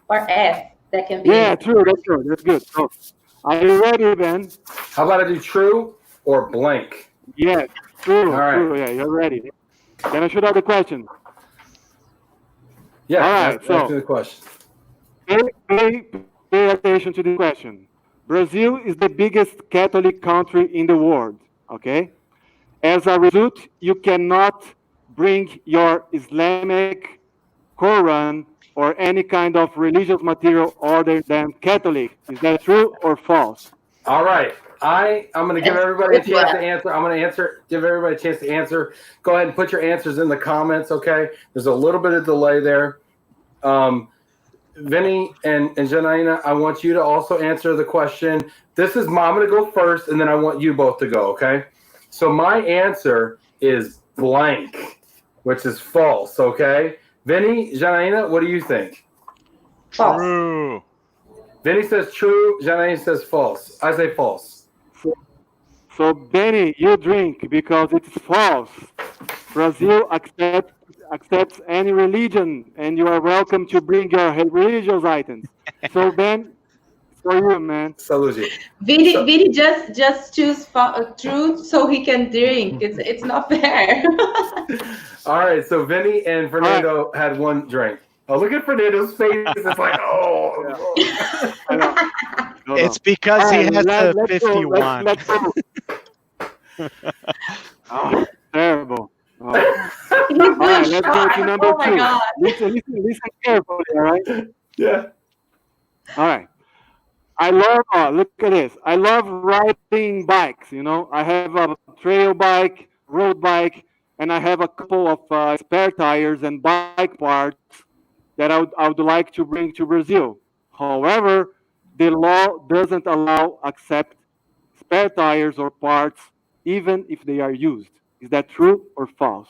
or F. That can be. Yeah, true. That's good. That's good. So, are you ready, Ben? How about I do true or blank? Yeah, true. All right. True. Yeah, you're ready. Can I shoot out the question? Yeah. All right. Answer the question. Pay attention to the question. Brazil is the biggest Catholic country in the world. Okay. As a result, you cannot bring your Islamic Quran or any kind of religious material other than Catholic. Is that true or false? All right. I'm going to give everybody a chance to answer. I'm going to give everybody a chance to answer. Go ahead and put your answers in the comments, okay? There's a little bit of delay there. Vinny and Janaína, I want you to also answer the question. I'm going to go first, and then I want you both to go, okay? So my answer is blank, which is false, okay? Vinny, Janaína, what do you think? False. True. Vinny says true. Janae says false. I say false. So Benny, you drink because it's false. Brazil accepts any religion, and you are welcome to bring your religious items. So Ben, it's for you, man. Salute. Vini just choose truth so he can drink. It's not fair. All right, so Vinny and Fernando had one drink. Oh, look at Fernando's face. It's like, oh. I know. No. It's because he has the let's 51. Let's go. Oh, terrible. Oh. All right, let's go to number 2. My God. Listen carefully, all right? Yeah. All right. I love, look at this. I love riding bikes, you know. I have a trail bike, road bike, and I have a couple of spare tires and bike parts that I would like to bring to Brazil. However, the law doesn't accept spare tires or parts, even if they are used. Is that true or false?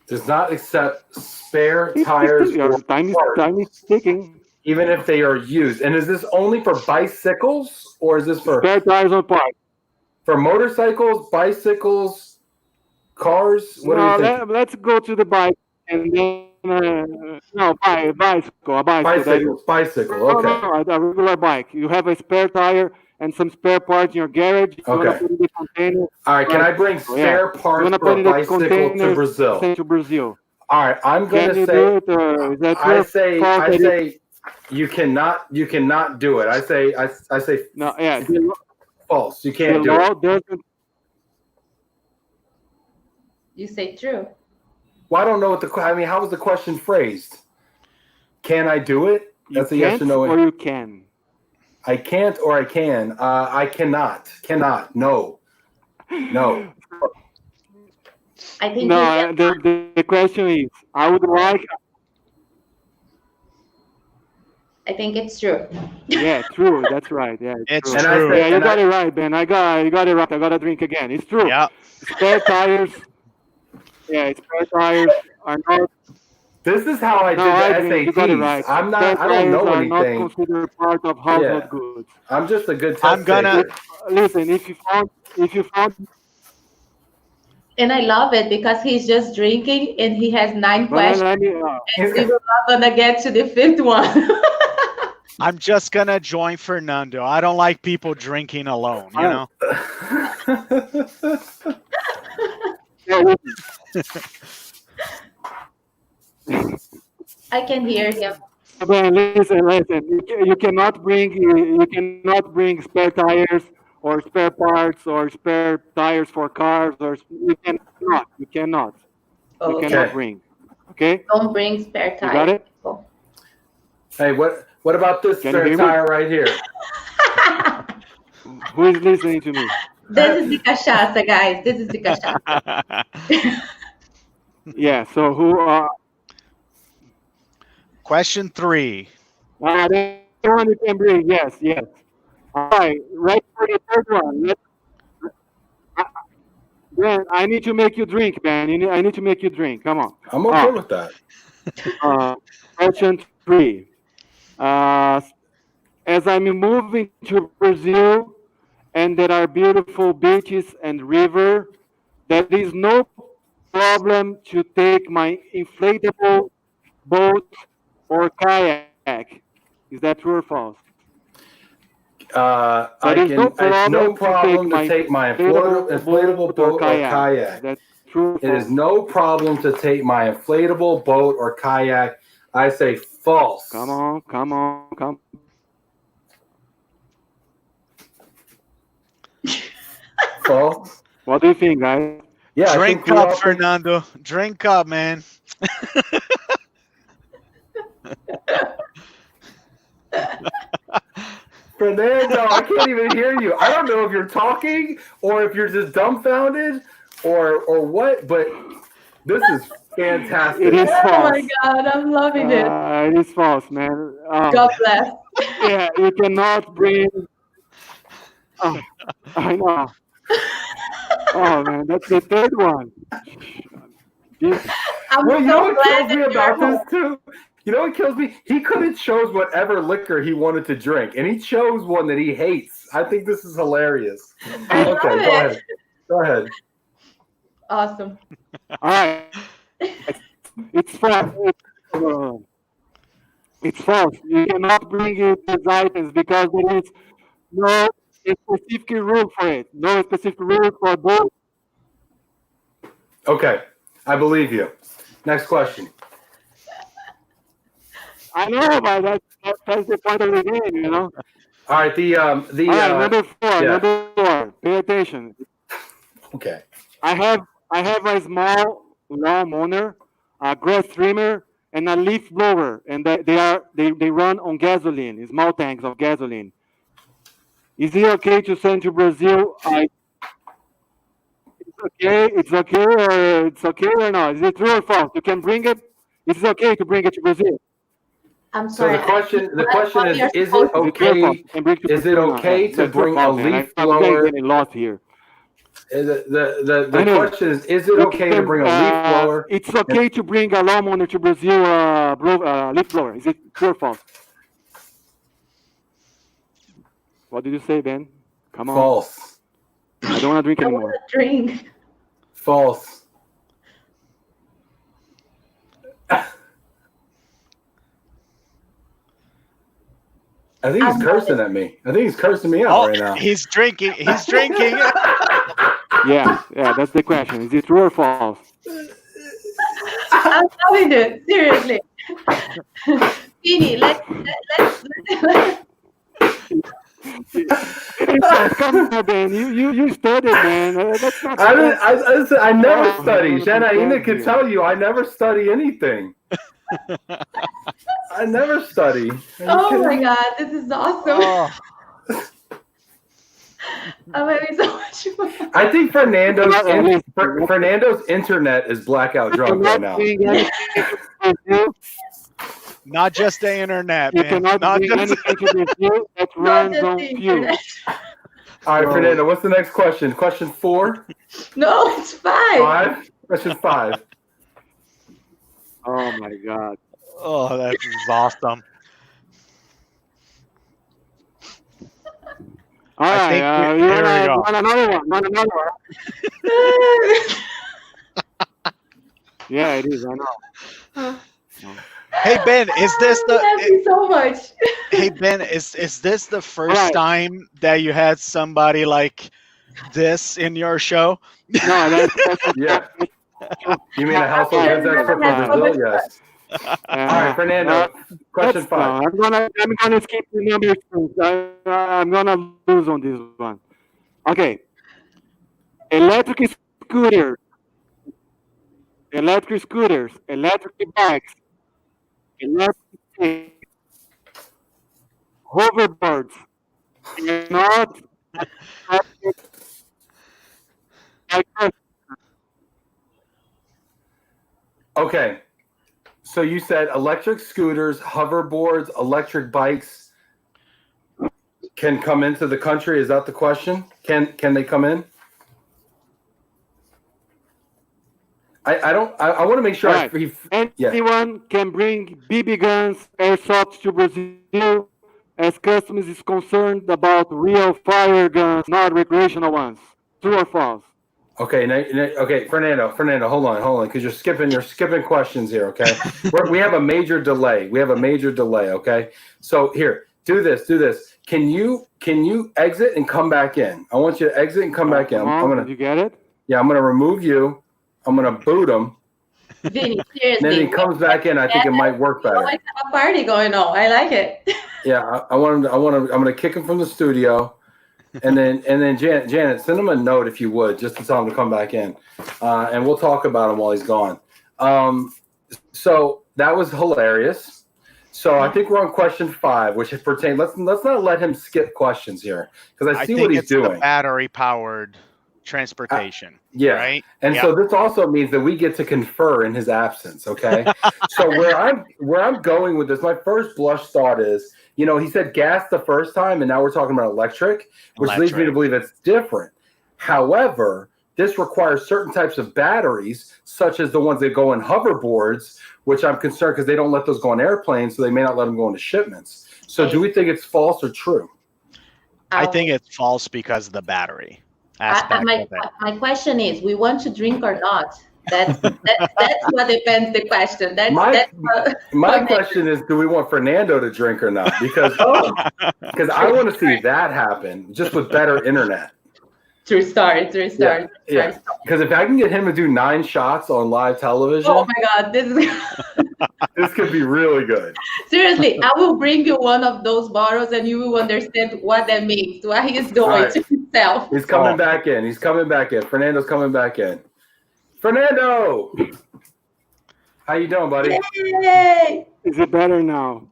Does not accept spare tires or time parts, is ticking. even if they are used. And is this only for bicycles, or is this for Spare tires or parts? For motorcycles, bicycles, cars? What do you think? Let's go to the bike and then bicycle. Bicycle. Okay. No, a regular bike. You have a spare tire and some spare parts in your garage. You want to put in the container. All right. Can I bring spare parts for a bicycle to Brazil? To Brazil. All right. I'm going to say. Do it, or is that I say you cannot do it. I say no. Yeah. False. You can't the do law it. Doesn't. You say true. Well, I don't know how was the question phrased? Can I do it? That's a yes or no. Or you can. I can't or I can. I cannot. Cannot. No. No. I think No. The question is, I would like. I think it's true. Yeah, true. That's right. Yeah, It's true. true. Yeah, you got it right, Ben. You got it right. I got to drink again. It's true. Yeah. Spare tires. Yeah, spare tires are not. This is how I did the SATs. You got it right. I'm not. I don't know are anything. not considered part of household goods. I'm just a good test I'm gonna taker. Listen. If you found. And I love it because he's just drinking and he has 9 questions. And we're not gonna get to the 5th one. I'm just gonna join Fernando. I don't like people drinking alone, you know. I can hear him. Ben, listen. You cannot bring spare tires or spare parts or spare tires for cars, or you cannot. You cannot bring. Okay. Don't bring spare tires. You got it. Hey, what about this spare tire right here? Who is listening to me? This is the cachaça, guys. This is the cachaça. Yeah. So who? Question 3. That one you can bring. Yes. All right. Right for the 3rd one. Ben, I need to make you drink, Ben. I need to make you drink. Come on. I'm okay with that. Question 3. As I'm moving to Brazil, and there are beautiful beaches and river, there is no problem to take my inflatable boat or kayak. Is that true or false? It's no problem to take my inflatable boat or kayak. That's true. It is no problem to take my inflatable boat or kayak. I say false. Come on. False. What do you think, guys? Yeah. Drink up, Fernando. Drink up, man. Fernando, I can't even hear you. I don't know if you're talking or if you're just dumbfounded or what, but this is fantastic. It is false. Oh my God, I'm loving it. It is false, man. God bless. Yeah, you cannot bring. Oh, I know. Oh man, that's the 3rd one. I'm so glad that about this too. You know what kills me? He could have chose whatever liquor he wanted to drink, and he chose one that he hates. I think this is hilarious. I love Okay, it. Go ahead. Awesome. All right. It's false. It's false. You cannot bring in these items because there is no specific rule for it. No specific rule for both. Okay, I believe you. Next question. I know, but that's the point of the game, you know. All right, All right, number four. yeah. Number 4. Pay attention. Okay. I have a small lawnmower, a grass trimmer, and a leaf blower, and they run on gasoline, small tanks of gasoline. Is it okay to send to Brazil? It's okay or not? Is it true or false? You can bring it. Is it okay to bring it to Brazil? I'm So sorry. the question is Is it okay? Is it okay to bring a leaf blower? I'm getting lost here. The question is it okay to bring a leaf blower? It's okay to bring a lawnmower to Brazil, leaf blower. Is it true or false? What did you say, Ben? Come on. False. I don't want to drink I want anymore. to drink. False. I think he's cursing at me. I think he's cursing me out right now. He's drinking. He's drinking. Yeah, that's the question. Is it true or false? I'm loving it. Seriously. Vini, let's Come on, Ben. You studied, man. That's not. I never Oh, study. I'm Janaina gonna can you. tell you I never study anything. I never study. Oh my God, this is awesome. Oh, I'm having so much fun. I think Fernando's internet is blackout drunk right now. not just the internet, You man. cannot Not bring just. anything to Brazil that Not runs just on the fuel. internet. All right, Fernando, what's the next question? Question 4? No, it's 5. 5? Question 5. Oh my God. Oh, that is awesome. All I right, think you there we go. want another one? Want another one? Yeah, it is. I know. Hey Ben, is this I'm laughing so much. Hey Ben, is this the first Right. time that you had somebody like this in your show? No, that's Yeah. You mean a household goods expert for Brazil? Yes. All right, Fernando. Question 5. I'm gonna skip the numbers. I'm gonna lose on this one. Okay. Electric scooters, electric bikes, electric hoverboards, and not Okay. So you said electric scooters, hoverboards, electric bikes can come into the country. Is that the question? Can they come in? I want to make sure. Right. Anyone can bring BB guns, airsoft to Brazil, as customs is concerned about real fire guns, not recreational ones. True or false? Okay, okay, Fernando, hold on, because you're skipping questions here. Okay, we have a major delay. Okay, so here, do this. Can you exit and come back in? I want you to exit and come back in. I'm gonna. Did you get it? Yeah, I'm gonna remove you. I'm gonna boot him. Vinny, seriously. Then he comes back in. I think it might work better. Always have a party going on. I like it. Yeah, I'm gonna kick him from the studio. And then Janet, send him a note if you would, just to tell him to come back in, and we'll talk about him while he's gone. So that was hilarious. So I think we're on question 5, which pertains. Let's not let him skip questions here, because I see what he's doing. The battery powered transportation. Yeah. Right. And so this also means that we get to confer in his absence. Okay. So where I'm going with this, my first blush thought is, he said gas the first time, and now we're talking about electric, which leads me to believe it's different. However, this requires certain types of batteries, such as the ones that go in hoverboards, which I'm concerned because they don't let those go on airplanes, so they may not let them go into shipments. So do we think it's false or true? I think it's false because of the battery aspect of it. My question is, we want to drink or not? That's what depends the question. My question is, do we want Fernando to drink or not? Because I want to see that happen just with better internet. True story. Yeah. Because if I can get him to do 9 shots on live television, oh my God, this could be really good. Seriously, I will bring you one of those bottles, and you will understand what that means, what he is doing to himself. He's coming back in. Fernando's coming back in. Fernando, how you doing, buddy? Yay! Is it better now?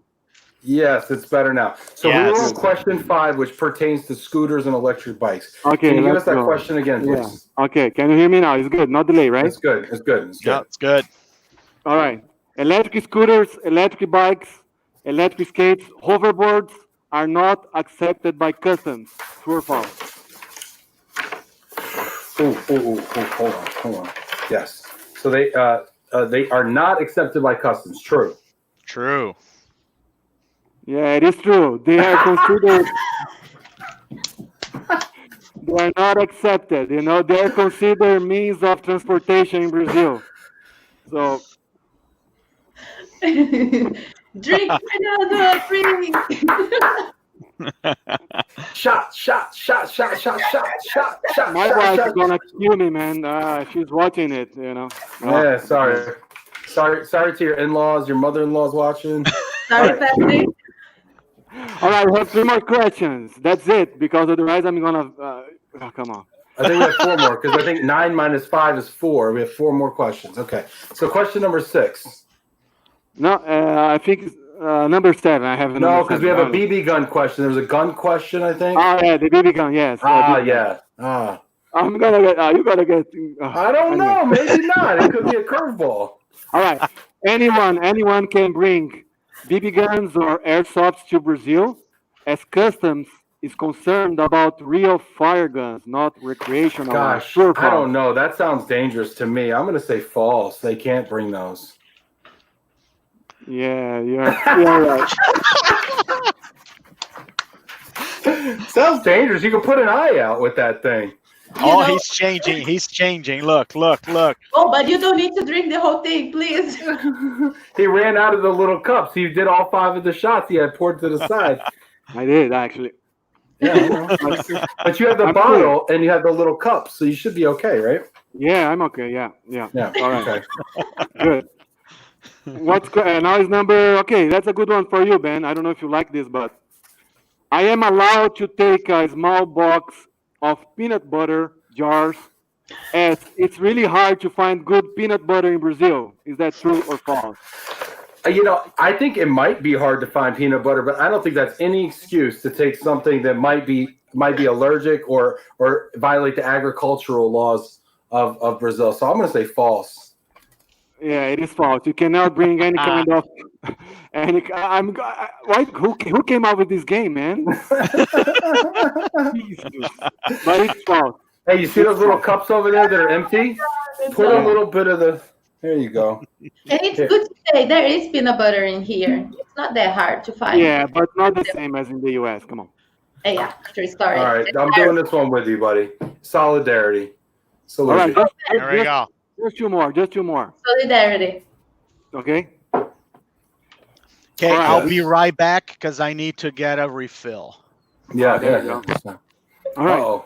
Yes, it's better now. So we were on question 5, which pertains to scooters and electric bikes. Okay, can you give us that question again, please? Yeah. Okay, can you hear me now? It's good, not delay, right? It's good. Yeah, it's good. All right. Electric scooters, electric bikes, electric skates, hoverboards are not accepted by customs. True or false? Hold on. Yes. So they are not accepted by customs. True. True. Yeah, it is true. They are considered. They are not accepted. You know, they are considered means of transportation in Brazil. So. Drink, Fernando, drink. Shot. My wife's gonna kill me, man. She's watching it, you know. Yeah, sorry to your in-laws, your mother-in-law's watching. Sorry, Patrick. All right, we have 3 more questions. That's it, because otherwise I'm gonna. Come on. I think we have 4 more because I think 9 minus 5 is 4. We have 4 more questions. Okay, so question number 6. No, I think number 7. I have no, because we have a BB gun question. There's a gun question, I think. Oh yeah, the BB gun. Yes. Yeah. I'm gonna get. You gotta get. I don't know. Maybe not. It could be a curveball. All right. Anyone can bring BB guns or airsofts to Brazil, as customs is concerned about real fire guns, not recreational. Gosh, I don't know. That sounds dangerous to me. I'm going to say false. They can't bring those. Yeah, you're right. Sounds dangerous. You can put an eye out with that thing. He's changing. He's changing. Look. Oh, but you don't need to drink the whole thing, please. He ran out of the little cups. He did all 5 of the shots he had poured to the side. I did, actually. Yeah, but you have the bottle and you have the little cups, so you should be okay, right? Yeah, I'm okay. Yeah. All right. Okay. Good. Now is number. Okay, that's a good one for you, Ben. I don't know if you like this, but I am allowed to take a small box of peanut butter jars, as it's really hard to find good peanut butter in Brazil. Is that true or false? I think it might be hard to find peanut butter, but I don't think that's any excuse to take something that might be allergic or violate the agricultural laws of Brazil. So I'm going to say false. Yeah, it is false. You cannot bring any kind of. Who came up with this game, man? Jesus. But it's false. Hey, you see those little cups over there that are empty? Put a little bit of the. There you go. And it's good to say there is peanut butter in here. It's not that hard to find. Yeah, but not the same as in the US. Come on. Yeah, true story. All right, I'm doing this one with you, buddy. Solidarity. All right, there we go. Just two more. Solidarity. Okay. Okay, right, I'll be right back because I need to get a refill. Yeah, there you go. All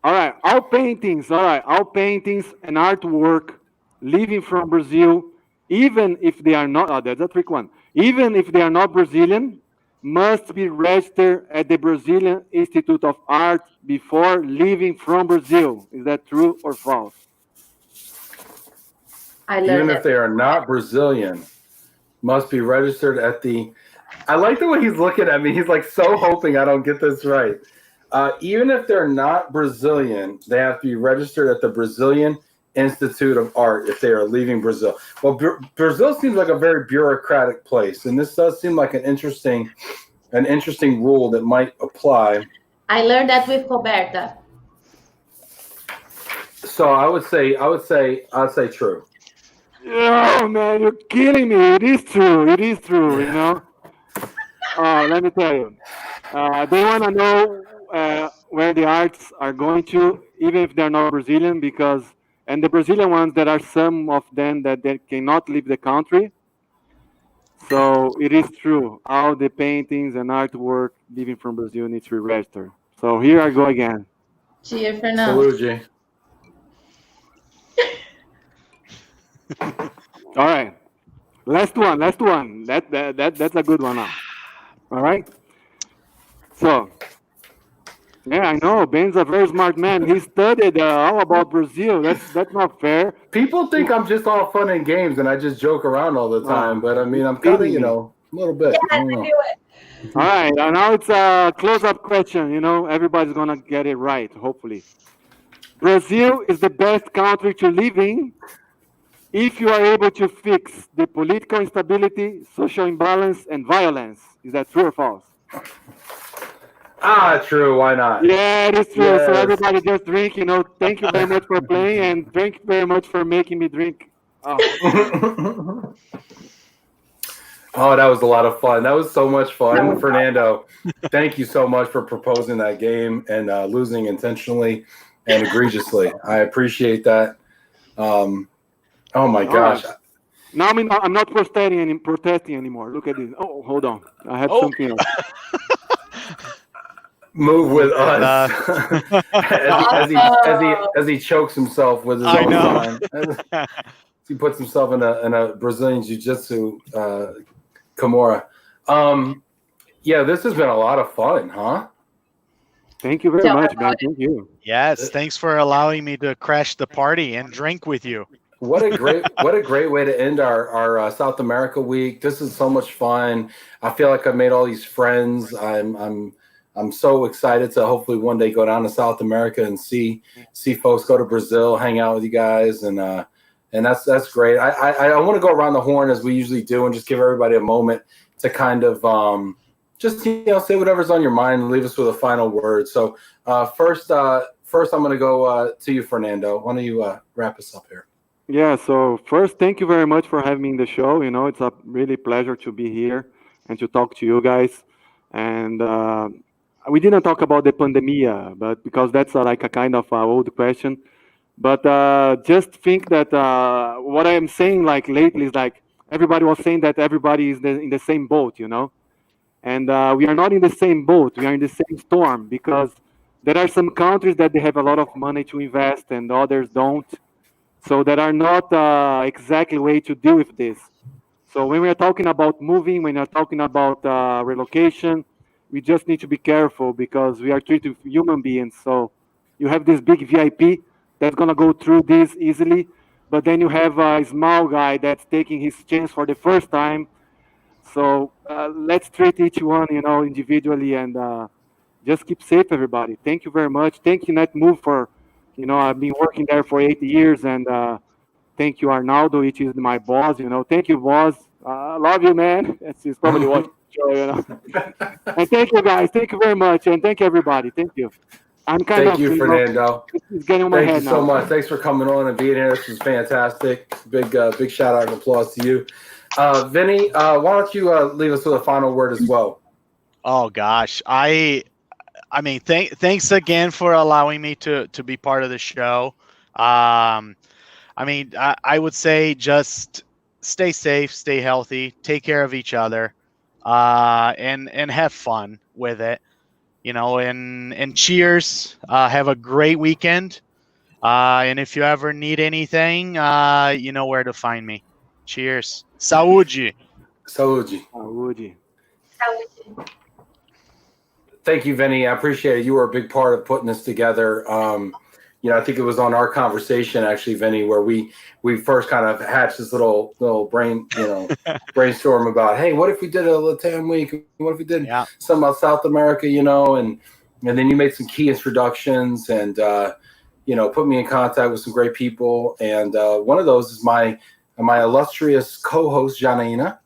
right. All paintings and artwork living from Brazil, even if they are not, that's a trick one. Even if they are not Brazilian, must be registered at the Brazilian Institute of Art before leaving from Brazil. Is that true or false? Even if they are not Brazilian, must be registered at the. I like the way he's looking at me. He's like so hoping I don't get this right. Even if they're not Brazilian, they have to be registered at the Brazilian Institute of Art if they are leaving Brazil. Well, Brazil seems like a very bureaucratic place, and this does seem like an interesting rule that might apply. I learned that with Roberta. So I'd say true. Oh man, you're killing me. It is true. It is true. You know. Let me tell you. They want to know where the arts are going to, even if they're not Brazilian, because and the Brazilian ones, there are some of them that they cannot leave the country. So it is true. All the paintings and artwork leaving from Brazil needs to be registered. So here I go again. Cheers, Fernando. Salute. All right. Last one. That's a good one now. All right. So yeah, I know. Ben's a very smart man. He studied all about Brazil. That's not fair. People think I'm just all fun and games and I just joke around all the time, but I mean I'm kind of a little bit. Yes, I knew it. All right, now it's a close-up question. Everybody's gonna get it right, hopefully. Brazil is the best country to live in if you are able to fix the political instability, social imbalance, and violence. Is that true or false? True. Why not? Yeah, it is true. Yes. So everybody just drink. Thank you very much for playing, and thank you very much for making me drink. Oh. Oh, that was a lot of fun. That was so much fun. Fernando, thank you so much for proposing that game and losing intentionally and egregiously. I appreciate that. Oh my gosh. Right. Now I'm not protesting anymore. Look at this. Oh, hold on. I had something else. Move with us. as he chokes himself with his own sign. He puts himself in a Brazilian jiu-jitsu Kimura. Yeah, this has been a lot of fun, huh? Thank you very much, man. Thank you. Yes, thanks for allowing me to crash the party and drink with you. What a great way to end our South America week. This is so much fun. I feel like I've made all these friends. I'm so excited to hopefully one day go down to South America and see folks, go to Brazil, hang out with you guys, and that's great. I want to go around the horn as we usually do and just give everybody a moment to kind of just say whatever's on your mind and leave us with a final word. So first I'm going to go to you, Fernando. Why don't you wrap us up here? Yeah. So first, thank you very much for having me in the show. It's a really pleasure to be here and to talk to you guys. And we didn't talk about the pandemia, but because that's like a kind of old question. But just think that what I am saying like lately is like everybody was saying that everybody is in the same boat, and we are not in the same boat. We are in the same storm because there are some countries that they have a lot of money to invest and others don't. So there are not exactly way to deal with this. So when we are talking about moving, when we are talking about relocation, we just need to be careful because we are treated human beings. So you have this big VIP that's going to go through this easily, but then you have a small guy that's taking his chance for the first time. So let's treat each one, individually and just keep safe, everybody. Thank you very much. Thank you, NETMOVE, for, I've been working there for 8 years, and thank you, Arnaldo, which is my boss. Thank you, boss. I love you, man. He's probably watching the show, And thank you, guys. Thank you very much, and thank you, everybody. Thank you. Thank you, Fernando. It's getting on my head now. Thank you so much. Thanks for coming on and being here. This was fantastic. Big shout out and applause to you. Vinny, why don't you leave us with a final word as well? Oh gosh, I mean, thanks again for allowing me to be part of the show. I mean, I would say just stay safe, stay healthy, take care of each other, and have fun with it. And cheers. Have a great weekend. And if you ever need anything, you know where to find me. Cheers. Saúde. Saúde. Saúde. Saúde. Thank you, Vinny. I appreciate it. You were a big part of putting this together. I think it was on our conversation, actually, Vinny, where we first kind of hatched this little brainstorm about, hey, what if we did a Latam week? What if we did something about South America, and then you made some key introductions and, put me in contact with some great people. And one of those is my illustrious co-host, Janaína,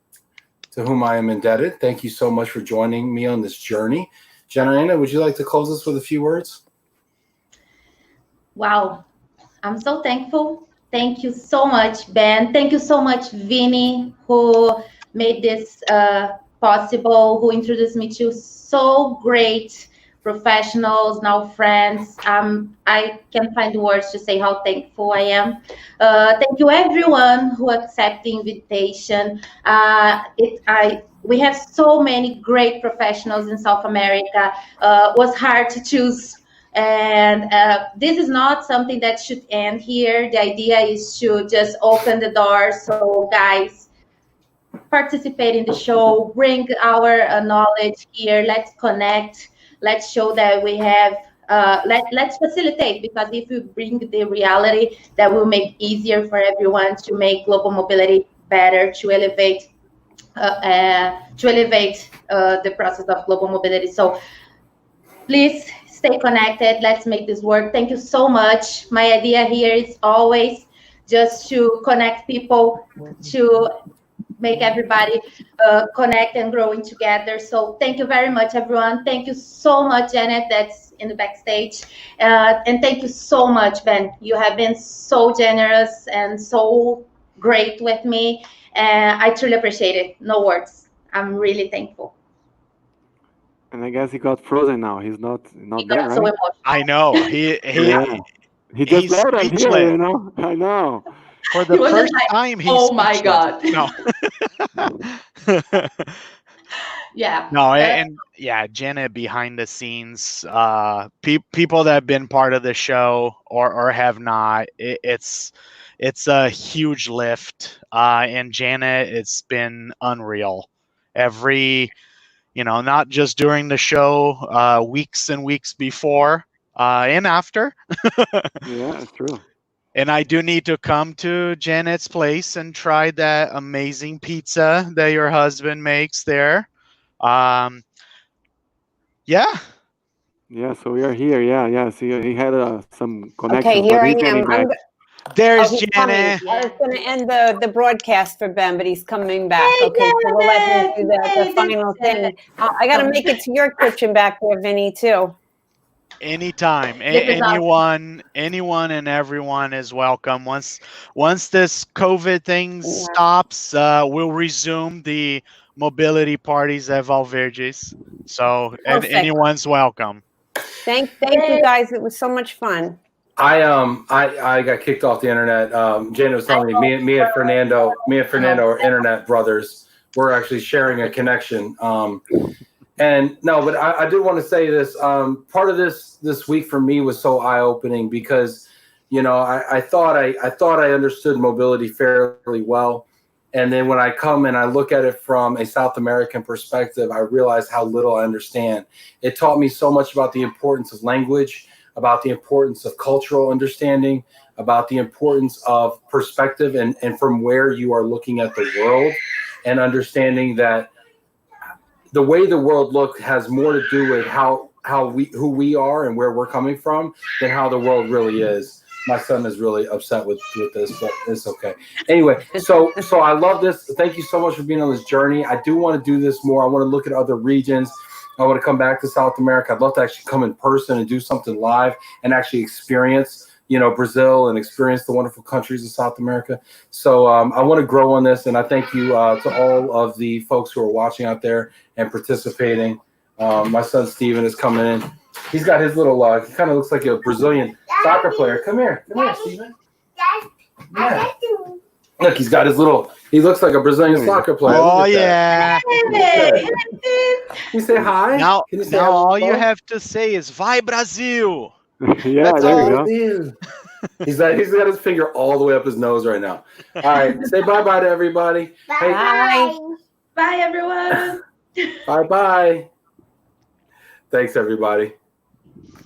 to whom I am indebted. Thank you so much for joining me on this journey. Janaína, would you like to close us with a few words? Wow. I'm so thankful. Thank you so much, Ben. Thank you so much, Vinny, who made this possible, who introduced me to so great professionals, now friends. I can find words to say how thankful I am. Thank you, everyone who accepted the invitation. We have so many great professionals in South America. Was hard to choose, and this is not something that should end here. The idea is to just open the door. So, guys, participate in the show, bring our knowledge here. Let's connect. Let's show that we have. Let's facilitate, because if we bring the reality, that will make easier for everyone to make global mobility better, to elevate the process of global mobility. So please stay connected. Let's make this work. Thank you so much. My idea here is always just to connect people, to make everybody connect and growing together. So thank you very much, everyone. Thank you so much, Janet, that's in the backstage. And thank you so much, Ben. You have been so generous and so great with me. And I truly appreciate it. No words. I'm really thankful. And I guess he got frozen now. He's not He there, got so right? emotional. I know. He just he's left us here, speechless. you know. I know. For He the was first just like, time, he's oh my speechless. God. No. Yeah. No, and yeah, Janet behind the scenes, people that have been part of the show or have not, it's a huge lift. And Janet, it's been unreal. Every, not just during the show, weeks and weeks before, and after. Yeah, it's true. And I do need to come to Janet's place and try that amazing pizza that your husband makes there. Yeah. Yeah, so we are here. Yeah. See, he had some connections, Okay, here but I he's getting am. back. There's he's coming. Janet. I was going to end the broadcast for Ben, but he's coming back. Hey, Okay, so we'll let him do the Janet! final thing. I got to make it to your kitchen back there, Vinny, too. Anytime. This is Anyone and everyone is welcome. Once this COVID thing stops, we'll resume the mobility parties at Valverdes. So Perfect. anyone's welcome. Thank you guys. It was so much fun. I got kicked off the internet. Janet was telling me, me and Fernando are internet brothers. We're actually sharing a connection. And no, but I did want to say this. Part of this week for me was so eye-opening because, I thought I understood mobility fairly well. And then when I come and I look at it from a South American perspective, I realize how little I understand. It taught me so much about the importance of language, about the importance of cultural understanding, about the importance of perspective and from where you are looking at the world, and understanding that the way the world looks has more to do with who we are and where we're coming from than how the world really is. My son is really upset with this, but it's okay. Anyway, so I love this. Thank you so much for being on this journey. I do want to do this more. I want to look at other regions. I want to come back to South America. I'd love to actually come in person and do something live and actually experience, Brazil and experience the wonderful countries of South America. So I want to grow on this, and I thank you to all of the folks who are watching out there and participating. My son Steven is coming in. He's got his little, he kind of looks like a Brazilian soccer player. Come here, Steven. Yeah. Look, he's got his little, he looks like a Brazilian soccer player. Oh, yeah. Can you say hi? Now hello? all you have to say is, Vai Brasil! Yeah, That's there all you go. He's got his finger all the way up his nose right now. All right, say bye-bye to everybody. Bye. Bye, everyone. Bye-bye. Thanks, everybody.